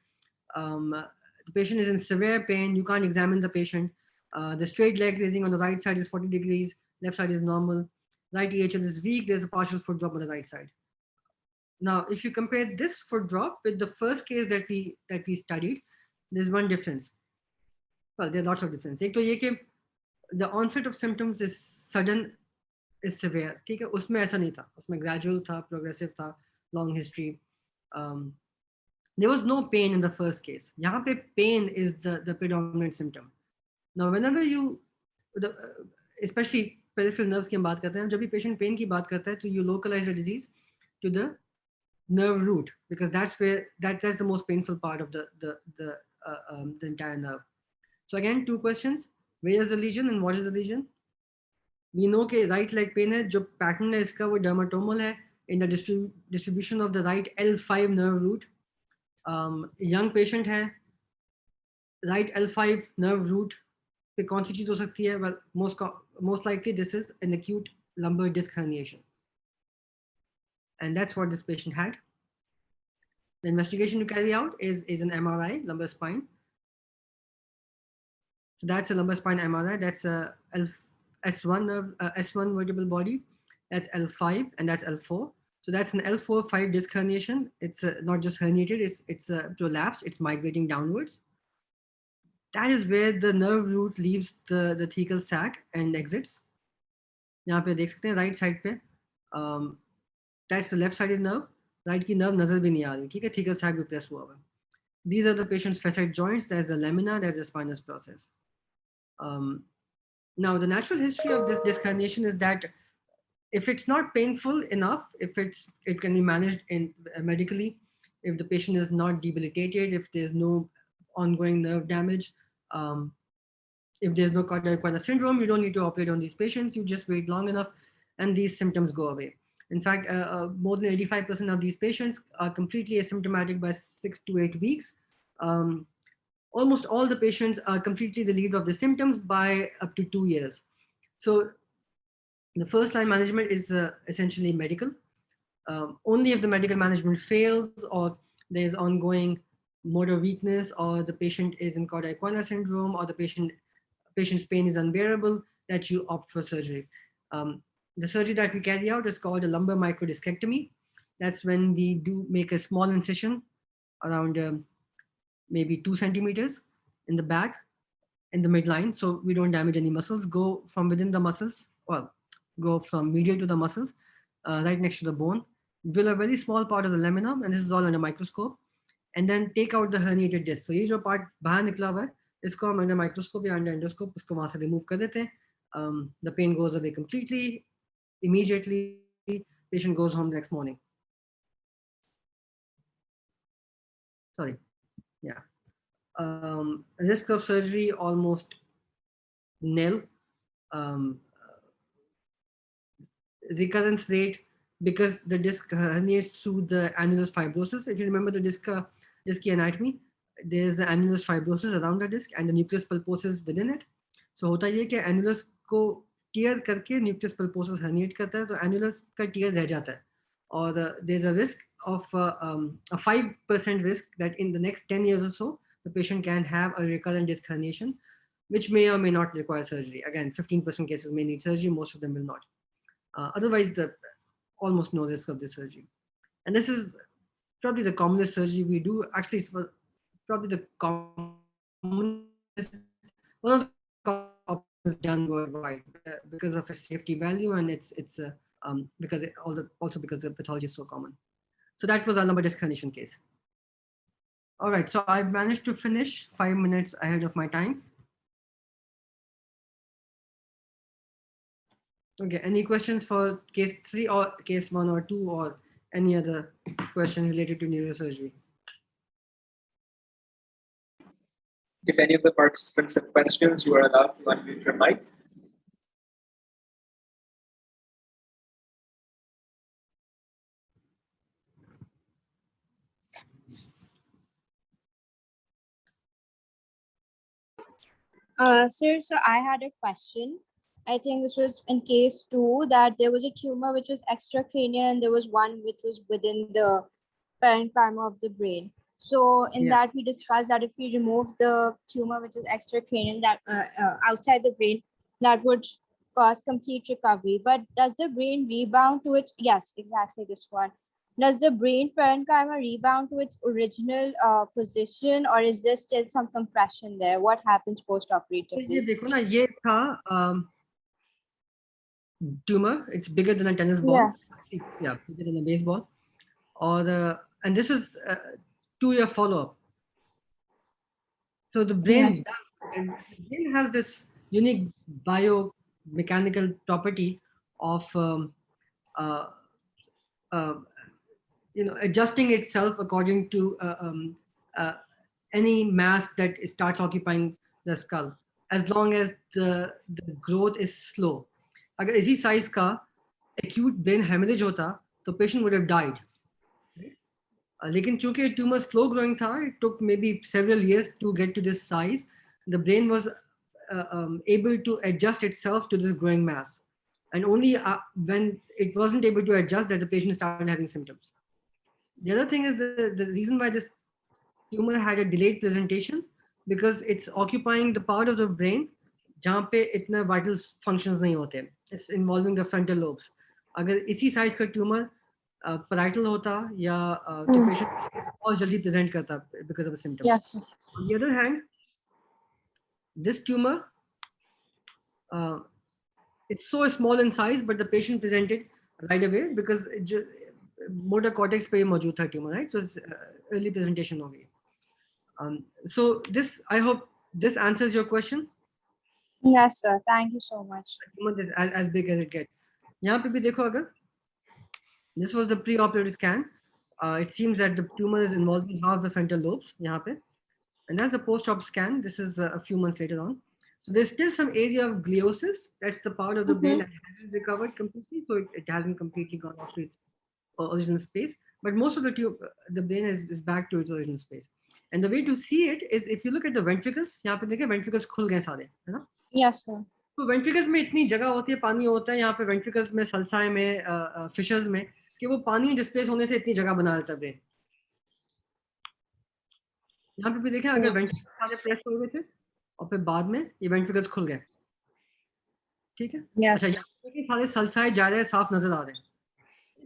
The patient is in severe pain. You can't examine the patient. The straight leg raising on the right side is 40 degrees, left side is normal. Right EHL is weak. There's a partial foot drop on the right side. Now, if you compare this foot drop with the first case that we studied, there's one difference. Well, there are lots of differences. एक तो ये कि the onset of symptoms is sudden, is severe. ठीक है, उसमें ऐसा नहीं था. उसमें gradual था, progressive था, long history. There was no pain in the first case. यहाँ पे pain is the predominant symptom. Now, whenever you, especially peripheral nerves की हम बात करते हैं, जब भी patient pain की बात करता है, तो you localize the disease to the nerve root, because that's where that's the most painful part of the entire nerve. So again, two questions: where is the lesion and what is the lesion? We know कि right leg pain है, जो pattern है इसका वो dermatomal है in the distribution of the right L5 nerve root. Young patient है, right L5 nerve root पे कौन सी चीज हो सकती है? Well, most likely this is an acute lumbar disc herniation, and that's what this patient had. The investigation to carry out is an MRI, lumbar spine. So that's a lumbar spine MRI. That's a S1 nerve, S1 vertebral body. That's L5 and that's L4. So that's an L4-5 disc herniation. It's not just herniated, it's prolapse. It's migrating downwards. That is where the nerve root leaves the thecal sac and exits. यहाँ पे देख सकते हैं right side पे. That's the left-sided nerve. Right की nerve नजर भी नहीं आ रही, ठीक है? Thecal sac भी press हुआ हुआ. These are the patient's facet joints. There's the lamina. There's the spinous process. Now, the natural history of this disc herniation is that if it's not painful enough, if it can be managed medically, if the patient is not debilitated, if there's no ongoing nerve damage, if there's no cardiac syndrome, you don't need to operate on these patients. You just wait long enough, and these symptoms go away. In fact, more than 85% of these patients are completely asymptomatic by 6 to 8 weeks. Almost all the patients are completely relieved of the symptoms by up to 2 years. So the first line management is essentially medical. Only if the medical management fails, or there's ongoing motor weakness, or the patient is in cardiac syndrome, or the patient's pain is unbearable, that you opt for surgery. The surgery that we carry out is called a lumbar microdiscectomy. That's when we do make a small incision around maybe 2 centimeters in the back, in the midline, so we don't damage any muscles. Go from within the muscles, well, go from medial to the muscles, right next to the bone. Drill a very small part of the lamina, and this is all under microscope, and then take out the herniated disc. So ये जो part बाहर निकला हुआ है, इसको हम under microscope या under endoscope इसको वहाँ से remove कर देते हैं. The pain goes away completely, immediately. Patient goes home the next morning. Sorry. Yeah. Risk of surgery almost nil. Recurrence rate, because the disc herniates through the annulus fibrosus. If you remember the disc anatomy, there's the annulus fibrosus around the disc and the nucleus pulposus within it. So होता ये कि annulus को tear करके nucleus pulposus herniate करता है, तो annulus का tear रह जाता है. Or there's a risk of a 5% risk that in the next 10 years or so, the patient can have a recurrent disc herniation, which may or may not require surgery. Again, 15% cases may need surgery, most of them will not. Otherwise, almost no risk of this surgery. And this is probably the commonest surgery we do. Actually, it's probably the commonest, one of the operations done worldwide because of its safety value, and it's because also because the pathology is so common. So that was our lumbar disc herniation case. All right, so I've managed to finish 5 minutes ahead of my time. Okay, any questions for case 3 or case 1 or 2, or any other question related to neurosurgery? If any of the participants have questions, you are allowed to unmute your mic. Sir, so I had a question. I think this was in case 2, that there was a tumor which was extracranial and there was one which was within the parenchyma of the brain. So in that we discussed that if we remove the tumor which is extracranial, that outside the brain, that would cause complete recovery. But does the brain rebound to its, yes, exactly this one. Does the brain parenchyma rebound to its original position, or is there still some compression there? What happens post-operatively? ये देखो ना, ये था tumor. It's bigger than a tennis ball. Yeah, bigger than a baseball. And this is 2-year follow-up. So the brain, and the brain has this unique biomechanical property of adjusting itself according to any mass that starts occupying the skull, as long as the growth is slow. अगर इसी size का acute brain hemorrhage होता तो patient would have died. लेकिन चूंकि tumor slow growing था, it took maybe several years to get to this size. The brain was able to adjust itself to this growing mass, and only when it wasn't able to adjust that the patient started having symptoms. The other thing is the reason why this tumor had a delayed presentation, because it's occupying the part of the brain जहाँ पे इतना vital functions नहीं होते. It's involving the frontal lobes. अगर इसी size का tumor parietal होता या तो patient बहुत जल्दी present करता because of the symptoms. Yes. On the other hand, this tumor, it's so small in size, but the patient presented right away because motor cortex पे मौजूद था tumor, right? So it's early presentation हो गई. So this, I hope this answers your question. Yes, sir. Thank you so much. Tumor is as big as it gets. यहाँ पे भी देखो अगर, this was the pre-operative scan. It seems that the tumor is involving half the frontal lobes यहाँ पे, and that's a post-op scan. This is a few months later on. So there's still some area of gliosis. That's the part of the brain that hasn't recovered completely, so it hasn't completely gone off to its original space. But most of the brain is back to its original space. And the way to see it is if you look at the ventricles. यहाँ पे देखिए ventricles खुल गए सारे, है ना? Yes, sir. तो ventricles में इतनी जगह होती है, पानी होता है यहाँ पे ventricles में, sulci में, fissures में, कि वो पानी displace होने से इतनी जगह बना देता है brain. यहाँ पे भी देखें अगर ventricles सारे press हो गए थे और फिर बाद में ये ventricles खुल गए, ठीक है? Yes. अच्छा, यहाँ पे सारे sulci gyri साफ नजर आ रहे हैं.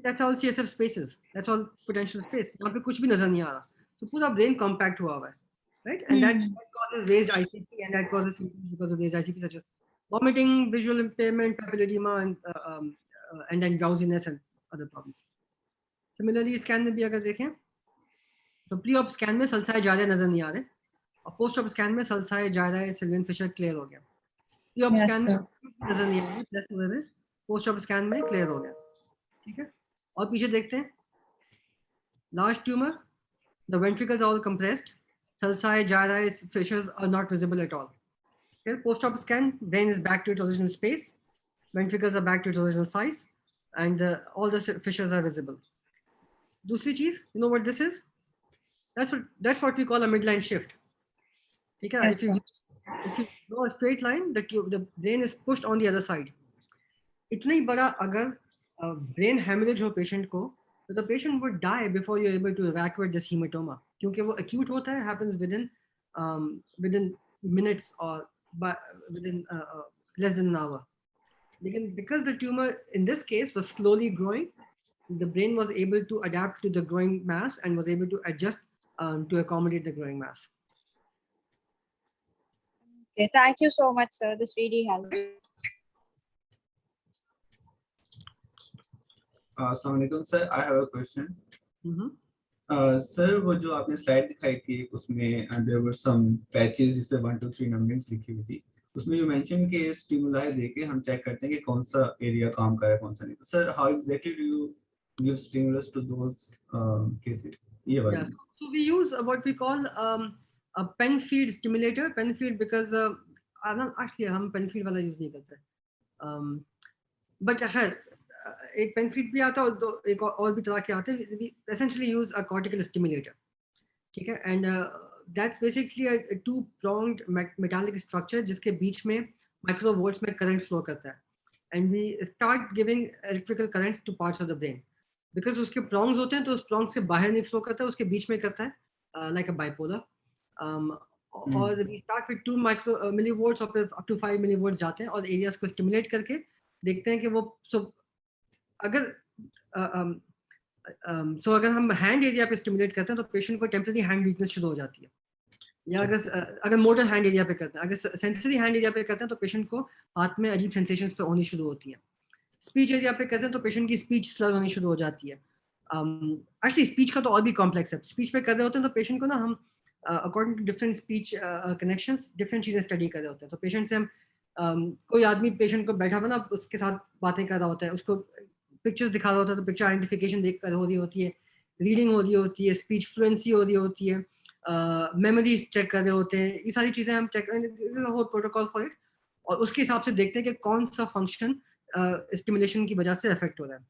That's all CSF spaces. That's all potential space. यहाँ पे कुछ भी नजर नहीं आ रहा. So पूरा brain compact हुआ हुआ है, right? And that causes raised ICP, and that causes symptoms because of raised ICP, such as vomiting, visual impairment, papilledema, and then drowsiness and other problems. Similarly, scan में भी अगर देखें, तो pre-op scan में sulci gyri नजर नहीं आ रहे, और post-op scan में sulci gyri sylvian fissure clear हो गया. Pre-op scan में नजर नहीं आ रहे, plus हुए में, post-op scan में clear हो गया, ठीक है? और पीछे देखते हैं, large tumor, the ventricles are all compressed, sulci, gyri, fissures are not visible at all. Okay, post-op scan, brain is back to its original space, ventricles are back to its original size, and all the fissures are visible. दूसरी चीज, you know what this is? That's what we call a midline shift. ठीक है? Yes, if you draw a straight line, the brain is pushed on the other side. इतना ही बड़ा अगर brain hemorrhage हो patient को, so the patient would die before you're able to evacuate this hematoma. क्योंकि वो acute होता है, happens within minutes or within less than an hour. Because the tumor in this case was slowly growing, the brain was able to adapt to the growing mass and was able to adjust to accommodate the growing mass. Okay, thank you so much, sir. This really helps. Assalamualaikum, sir. I have a question. Sir, वो जो आपने slide दिखाई थी, उसमें there were some patches जिसपे 1, 2, 3 numbers लिखी हुई थी. उसमें you mentioned कि stimuli देके हम check करते हैं कि कौन सा area काम कर रहा है, कौन सा नहीं. Sir, how exactly do you give stimulus to those cases? ये वाली. Yeah, so we use what we call Penfield stimulator, Penfield because actually हम पेन फीड वाला यूज नहीं करते, बट खैर एक पेन फीड भी आता है और एक और भी तरह के आते हैं. Essentially use a cortical stimulator, ठीक है. And that's basically a two pronged metallic structure जिसके बीच में माइक्रोवोल्ट्स में करंट फ्लो करता है. And we start giving electrical currents to parts of the brain because उसके प्रोंग्स होते हैं, तो उस प्रोंग से बाहर नहीं फ्लो करता है, उसके बीच में करता है, लाइक अ बाइपोलर. और वी स्टार्ट विद 2 माइक्रो मिलीवोल्ट्स और फिर अप टू 5 मिलीवोल्ट्स जाते हैं और एरियाज को स्टिमुलेट करके देखते हैं कि वो अगर अगर हम हैंड एरिया पे स्टिमुलेट करते हैं तो पेशेंट को टेम्परेरी हैंड वीकनेस शुरू हो जाती है. या अगर मोटर हैंड एरिया पे करते हैं, अगर सेंसरी हैंड एरिया पे करते हैं तो पेशेंट को हाथ में अजीब सेंसेशंस होनी शुरू होती हैं. स्पीच एरिया पे करते हैं तो पेशेंट की स्पीच स्लर होनी शुरू हो जाती है. एक्चुअली स्पीच का तो और भी कॉम्प्लेक्स है. स्पीच पे कर रहे होते हैं तो पेशेंट को ना हम according to different speech connections different चीज़ें स्टडी कर रहे होते हैं. तो पेशेंट से हम कोई आदमी पेशेंट को बैठा हुआ ना उसके साथ बातें कर रहा होता है, उसको पिक्चर्स दिखा रहा होता है तो पिक्चर आइडेंटिफिकेशन देख कर हो रही होती है, रीडिंग हो रही होती है, स्पीच फ्लुएंसी हो रही होती है, मेमोरी चेक कर रहे होते हैं. ये सारी चीज़ें हम check whole protocol for it. और उसके हिसाब से देखते हैं कि कौन सा फंक्शन स्टिमुलेशन की वजह से अफेक्ट हो रहा है.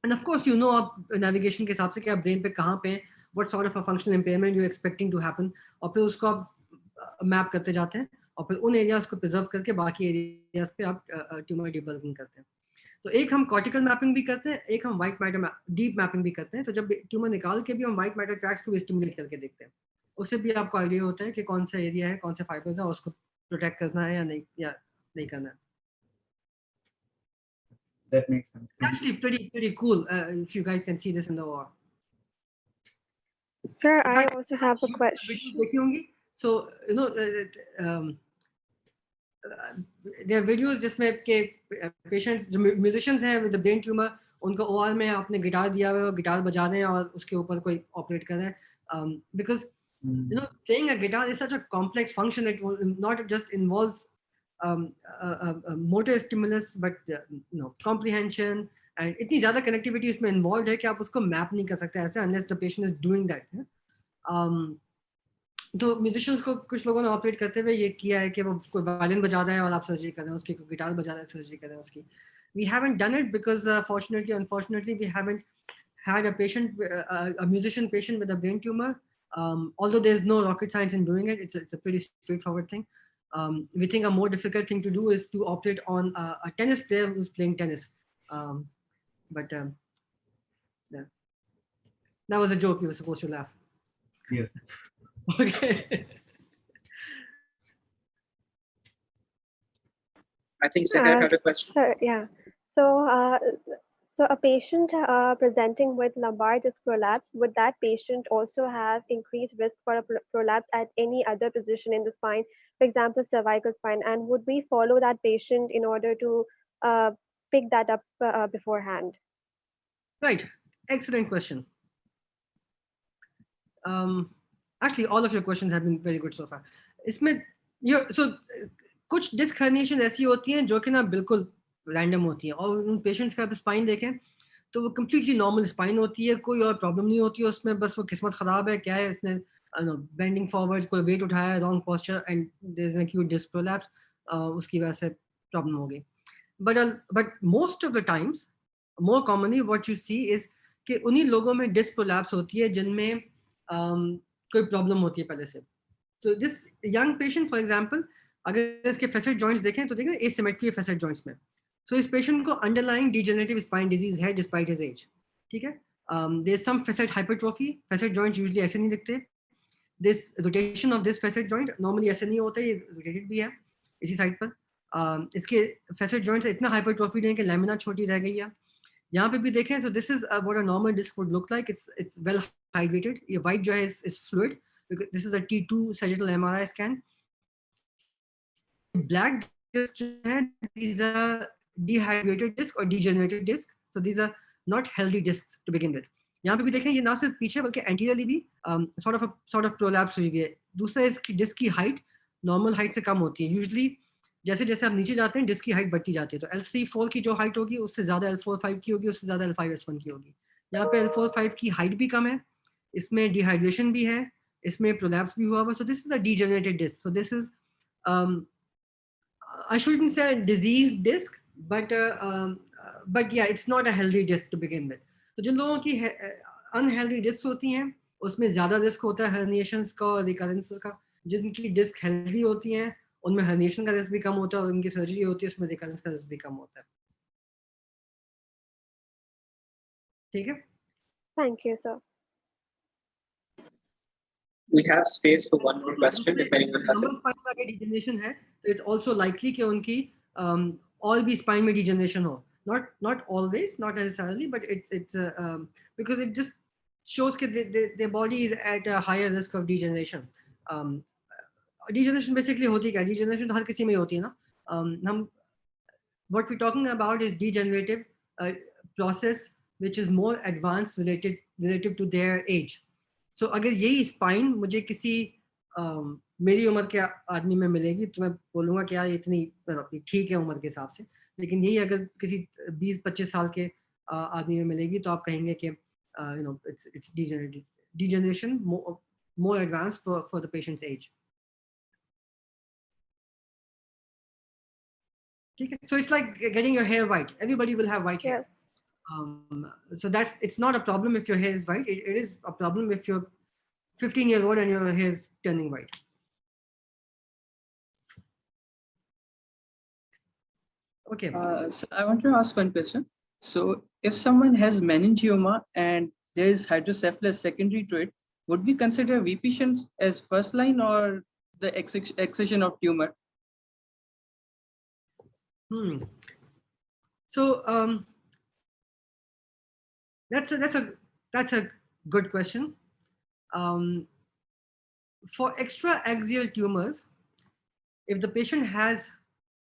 End of course you know आप नेविगेशन के हिसाब से कि आप ब्रेन पे कहाँ पे हैं, what sort of a functional impairment you expecting to happen, और फिर उसको आप मैप करते जाते हैं और फिर उन एरियाज को प्रिजर्व करके बाकी एरियाज पे आप ट्यूमर डिबल्किंग करते हैं. तो एक हम कॉर्टिकल मैपिंग भी करते हैं, एक हम वाइट मैटर डीप मैपिंग भी करते हैं. तो जब ट्यूमर निकाल के भी हम वाइट मैटर ट्रैक्स को भी स्टिमुलेट करके देखते हैं. उससे भी आपको आइडिया होता है कि कौन सा एरिया है, कौन से फाइबर्स है, उसको प्रोटेक्ट करना है या नहीं करना है. That makes sense. Thank Actually pretty cool if you guys can see this in the OR. Sir, I also have a question. देखी होंगी. So you know there are videos जिसमें के पेशेंट्स जो म्यूजिशियंस हैं विद ब्रेन ट्यूमर, उनको OR में आपने guitar दिया हुआ है, गिटार बजा रहे हैं और उसके ऊपर कोई ऑपरेट कर रहे हैं. Because you know playing a guitar is such a complex function. It not just involves motor stimulus but comprehension and इतनी ज़्यादा connectivity इसमें involved है कि आप उसको मैप नहीं कर सकते ऐसे unless the patient is doing that. तो म्यूजिशियंस को कुछ लोगों ने ऑपरेट करते हुए ये किया है कि वो कोई वायलिन बजा रहा है और आप सर्जरी कर रहे हैं उसकी, कोई गिटार बजा रहा है सर्जरी कर रहे हैं उसकी. We haven't done it because unfortunately we haven't had a patient, a musician patient with a brain tumor. Although there's no rocket science in doing it, it's a pretty straightforward thing. We think a more difficult thing to do is to operate on a tennis player who's playing tennis. But yeah. That was a joke. You were supposed to laugh. Yes. Okay. I think Seher had a question. Yeah. So a patient presenting with lumbar disc prolapse, would that patient also have increased risk for a prolapse at any other position in the spine, for example, cervical spine? And would we follow that patient in order to pick that up beforehand? Right. Excellent question. Actually, all of your questions have been very good so far. इसमें कुछ disc herniation ऐसी होती हैं जो कि ना बिल्कुल random होती हैं और उन पेशेंट्स का आप स्पाइन देखें तो वो कम्प्लीटली नॉर्मल स्पाइन होती है, कोई और प्रॉब्लम नहीं होती है उसमें, बस वो किस्मत ख़राब है क्या है, इसने बेंडिंग फॉरवर्ड कोई वेट उठाया, wrong posture and there is an acute disc prolapse, उसकी वजह से प्रॉब्लम हो गई. But most of the times more commonly what you see is कि उन्हीं लोगों में डिस्क प्रोलैप्स होती है जिनमें कोई प्रॉब्लम होती है पहले से. So this young patient, for example, अगर इसके facet joints देखें तो देखें asymmetry facet joints में. So इस patient को underlying degenerative spine disease है despite his age. ठीक है? There is some facet hypertrophy. Facet joints usually ऐसे नहीं दिखते. This rotation of this facet joint normally ऐसे नहीं होता, ये rotated भी है इसी साइड पर. इसके facet joints इतना hypertrophy नहीं है कि lamina छोटी रह गई है. यहाँ पे भी देखें तो this is what a normal disc would look like. It's well hydrated. ये white जो है is fluid. This is a T2 sagittal MRI scan. Black discs, these are dehydrated disc or degenerated disc. So these are not healthy discs to begin with. यहाँ पे भी देखें ये ना सिर्फ पीछे बल्कि anteriorly भी sort of prolapse हुई है. दूसरा इसकी डिस्क की हाइट नॉर्मल हाइट से कम होती है. यूजुअली जैसे जैसे आप नीचे जाते हैं डिस्क की हाइट बढ़ती जाती है. तो L3-4 की जो हाइट होगी उससे ज़्यादा L4-5 की होगी, उससे ज़्यादा L5-S1 की होगी. यहाँ पे L4-5 की हाइट भी कम है, इसमें डिहाइड्रेशन भी है, इसमें prolapse भी हुआ हुआ. So this is a degenerated disc. So this is I shouldn't say a diseased disc, but yeah, it's not a healthy disc to begin with. तो जिन लोगों की unhealthy discs होती हैं, उसमें ज़्यादा risk होता है herniations का और recurrence का. जिनकी disc healthy होती हैं, उनमें herniation का risk भी कम होता है और उनकी surgery होती है, उसमें recurrence का risk भी कम होता है. ठीक है? Thank you, sir. We have space for one more question if anyone has it. Lumbar spine में अगर degeneration है, तो it's also likely कि उनकी all भी spine में degeneration हो. Not always, not necessarily, but it's because it just shows that their body is at a higher risk of degeneration. Degeneration basically होती क्या? Degeneration तो हर किसी में होती है ना. हम what we're talking about is degenerative process which is more advanced relative to their age. So अगर यही spine मुझे किसी मेरी उम्र के आदमी में मिलेगी तो मैं बोलूँगा कि यार इतनी ठीक है उम्र के हिसाब से, लेकिन यही अगर किसी 20-25 साल के आदमी में मिलेगी तो आप कहेंगे कि it's degeneration more advanced for the patient's age. Okay. So it's like getting your hair white. Everybody will have white hair. So it's not a problem if your hair is white. It is a problem if you're 15-year-old and your hair is turning white. Okay. So I want to ask one question. So if someone has meningioma and there is hydrocephalus secondary to it, would we consider VP shunts as first line or the excision of tumor? So that's a good question. For extraaxial tumors, if the patient has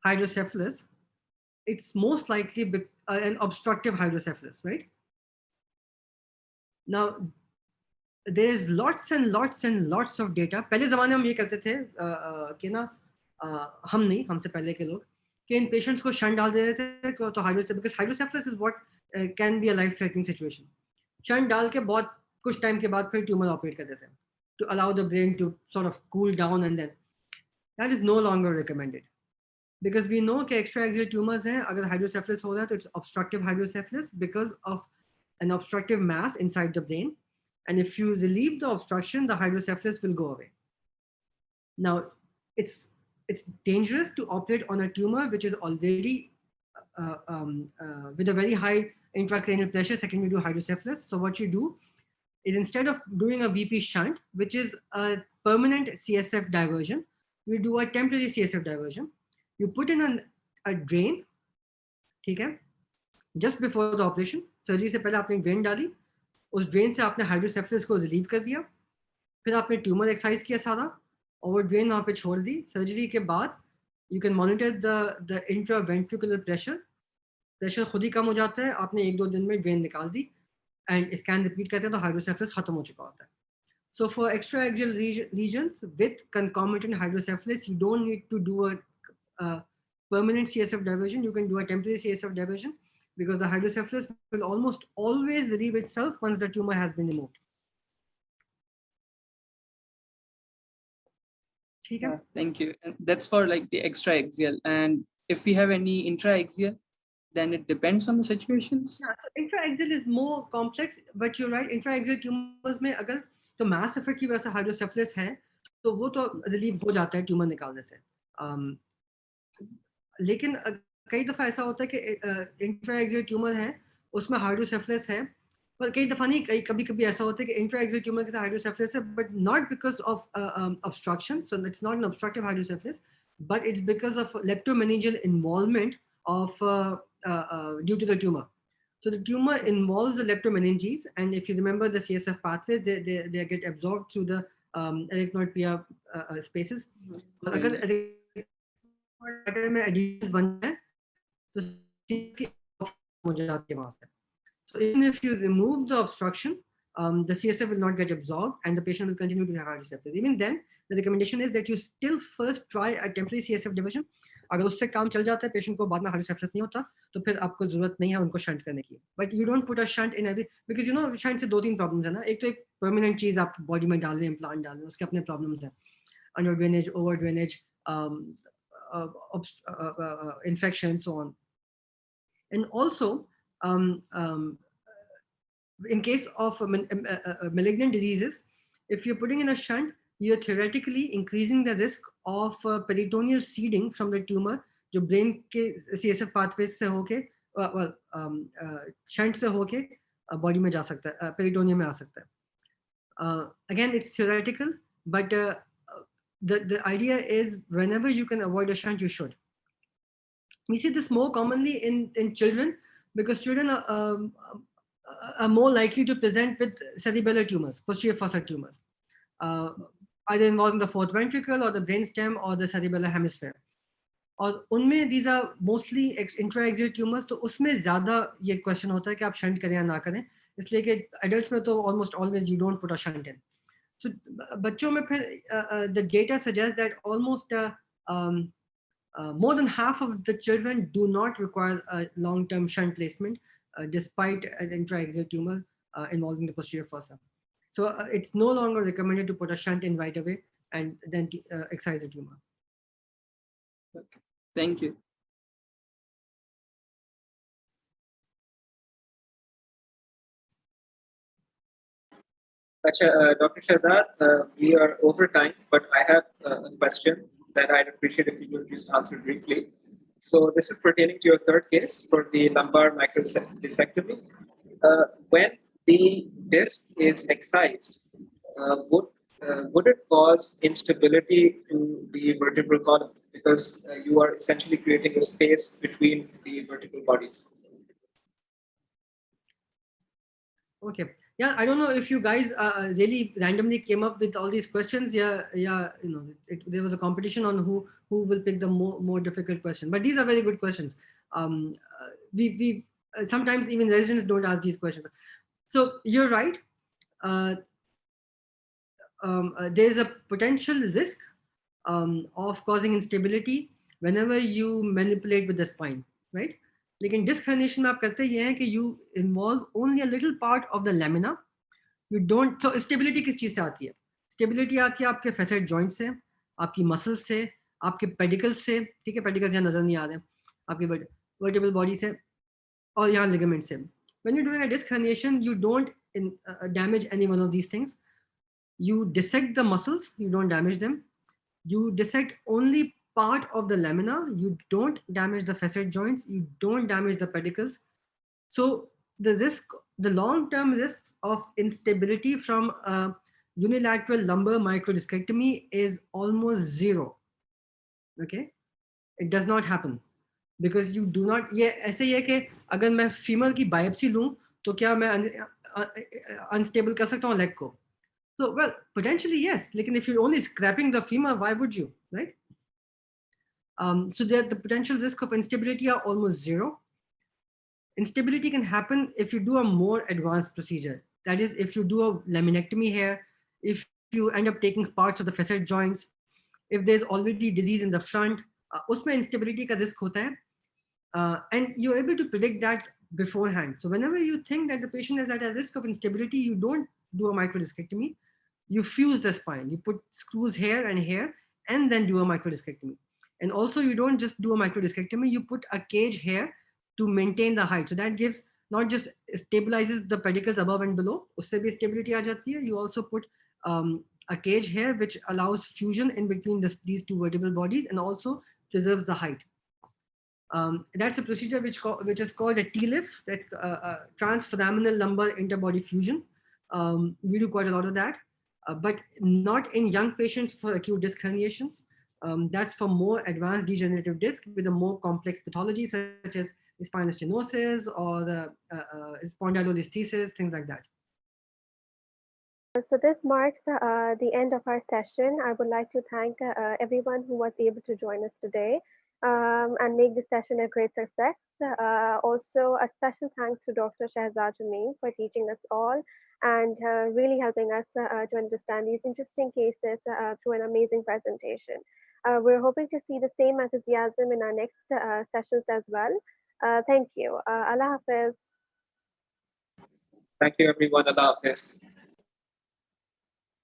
hydrocephalus, it's most likely an obstructive hydrocephalus, right? Now, there's lots and lots and lots of data. पहले ज़माने हम ये करते थे कि ना हम नहीं, हमसे पहले के लोग कि इन patients को shunt डाल देते थे तो hydrocephalus, because hydrocephalus is what can be a life-threatening situation. Shunt डाल के बहुत कुछ time के बाद फिर tumor operate कर देते हैं to allow the brain to sort of cool down, and then that is no longer recommended. Because we know कि extraaxial tumors हैं, अगर hydrocephalus हो रहा है तो it's obstructive hydrocephalus because of an obstructive mass inside the brain. And if you relieve the obstruction, the hydrocephalus will go away. Now, it's dangerous to operate on a tumor which is already with a very high intracranial pressure secondary to hydrocephalus. So what you do is instead of doing a VP shunt, which is a permanent CSF diversion, we do a temporary CSF diversion. You put in a drain, ठीक है? Just before the operation, surgery से पहले आपने drain डाली, उस drain से आपने hydrocephalus को relieve कर दिया, फिर आपने tumor excise किया सारा, और वो drain वहाँ पे छोड़ दी. Surgery के बाद, you can monitor the intraventricular pressure. Pressure खुद ही कम हो जाता है, आपने 1-2 दिन में drain निकाल दी, and scan repeat करते हैं तो hydrocephalus खत्म हो चुका होता है. So for extraaxial lesions with concomitant hydrocephalus, you don't need to do a permanent CSF diversion. You can do a temporary CSF diversion because the hydrocephalus will almost always relieve itself once the tumor has been removed. Thank you. And that's for like the extraaxial. And if we have any intraaxial, then it depends on the situations. Yeah, so intraaxial is more complex, but you're right. Intraaxial tumors में अगर तो mass effect की वजह से hydrocephalus है, तो वो तो relieve हो जाता है tumor निकालने से. लेकिन कई दफ़ा ऐसा होता है कि इंट्राएक्सियल ट्यूमर है, उसमें हाइड्रोसेफलस है, पर कई दफ़ा नहीं, कभी-कभी ऐसा होता है कि इंट्राएक्सियल ट्यूमर के साथ हाइड्रोसेफलस है, but not because of obstruction, so it's not an obstructive hydrocephalus, but it's because of leptomeningeal involvement of due to the tumor. So the tumor involves the leptomeninges, and if you remember the CSF pathways, they get absorbed through the erythroid pia spaces. और अगर में adhesions बन जाए तो हो जाती है वहाँ से. So even if you remove the obstruction, the CSF will not get absorbed and the patient will continue to have hydrocephalus. Even then, the recommendation is that you still first try a temporary CSF diversion. अगर उससे काम चल जाता है patient को बाद में हाइड्रोसेप्सिस नहीं होता तो फिर आपको जरूरत नहीं है उनको शंट करने की. But you don't put a shunt in every, because you know shunt से 2-3 प्रॉब्लम्स है ना. एक तो एक परमानेंट चीज आप बॉडी में डाल रहे हैं, इम्प्लांट डाल रहे हैं, उसके अपने प्रॉब्लम्स हैं, under drainage, over drainage, infection, so on. And also, in case of malignant diseases, if you're putting in a shunt, you're theoretically increasing the risk of peritoneal seeding from the tumor, जो brain के CSF pathways से होके shunt से होके body में जा सकता है, peritoneum में आ सकता है. Again, it's theoretical, but the idea is whenever you can avoid a shunt, you should. We see this more commonly in children because children are more likely to present with cerebellar tumors, posterior fossa tumors, either involving the fourth ventricle or the brainstem or the cerebellar hemisphere. और उनमें these are mostly intra-axial tumors, तो उसमें ज़्यादा ये question होता है कि आप shunt करें या ना करें, इसलिए कि adults में तो almost always you don't put a shunt in. So बच्चों में फिर the data suggests that almost more than half of the children do not require a long-term shunt placement despite an intra-axial tumor involving the posterior fossa. So it's no longer recommended to put a shunt in right away and then excise the tumor. Okay. Thank you. Dr. Shahzad, we are over time, but I have a question that I'd appreciate if you could just answer briefly. So this is pertaining to your third case for the lumbar microdiscectomy. When the disc is excised, would it cause instability to the vertebral column? Because you are essentially creating a space between the vertebral bodies. Okay. Yeah, I don't know if you guys really randomly came up with all these questions. Yeah, you know, there was a competition on who will pick the more difficult question. But these are very good questions. We sometimes even residents don't ask these questions. So you're right. There's a potential risk of causing instability whenever you manipulate with the spine, right? लेकिन disc herniation में आप करते ये हैं कि you involve only a little part of the lamina. You don't. So stability किस चीज से आती है? Stability आती है आपके facet joint से, आपकी muscles से, आपके pedicles से, ठीक है? Pedicles यहाँ नजर नहीं आ रहे हैं, आपके vertebral body से, और यहाँ ligament से. When you're doing a disc herniation, you don't damage any one of these things. You dissect the muscles, you don't damage them. You dissect only part of the lamina, you don't damage the facet joints, you don't damage the pedicles. So the risk, the long-term risk of instability from a unilateral lumbar microdiscectomy is almost zero. Okay, it does not happen because you do not. ये ऐसे ही है कि अगर मैं femur की biopsy लूँ तो क्या मैं unstable कर सकता हूँ leg को? So well, potentially yes. Like if you're only scrapping the femur, why would you, right? So that the potential risk of instability are almost zero. Instability can happen if you do a more advanced procedure. That is, if you do a laminectomy here, if you end up taking parts of the facet joints, if there's already disease in the front, usme instability ka risk hota hai. And you're able to predict that beforehand. So whenever you think that the patient is at a risk of instability, you don't do a microdiscectomy. You fuse the spine. You put screws here, and then do a microdiscectomy. And also you don't just do a microdiscectomy, you put a cage here to maintain the height. So that gives, not just stabilizes the pedicles above and below, usse bhi stability aa jati hai. You also put a cage here which allows fusion in between these two vertebral bodies and also preserves the height. That's a procedure which is called a TLIF, that's transforaminal lumbar interbody fusion. We do quite a lot of that, but not in young patients for acute disc herniations. That's for more advanced degenerative disc with a more complex pathology such as spinal stenosis or the spondylolisthesis, things like that. So this marks the end of our session. I would like to thank everyone who was able to join us today and make this session a great success. Also, a special thanks to Dr. Shahzad Shamim for teaching us all and really helping us to understand these interesting cases through an amazing presentation. We're hoping to see the same enthusiasm in our next sessions as well. Thank you. Allah Hafiz. Thank you, everyone. Allah Hafiz.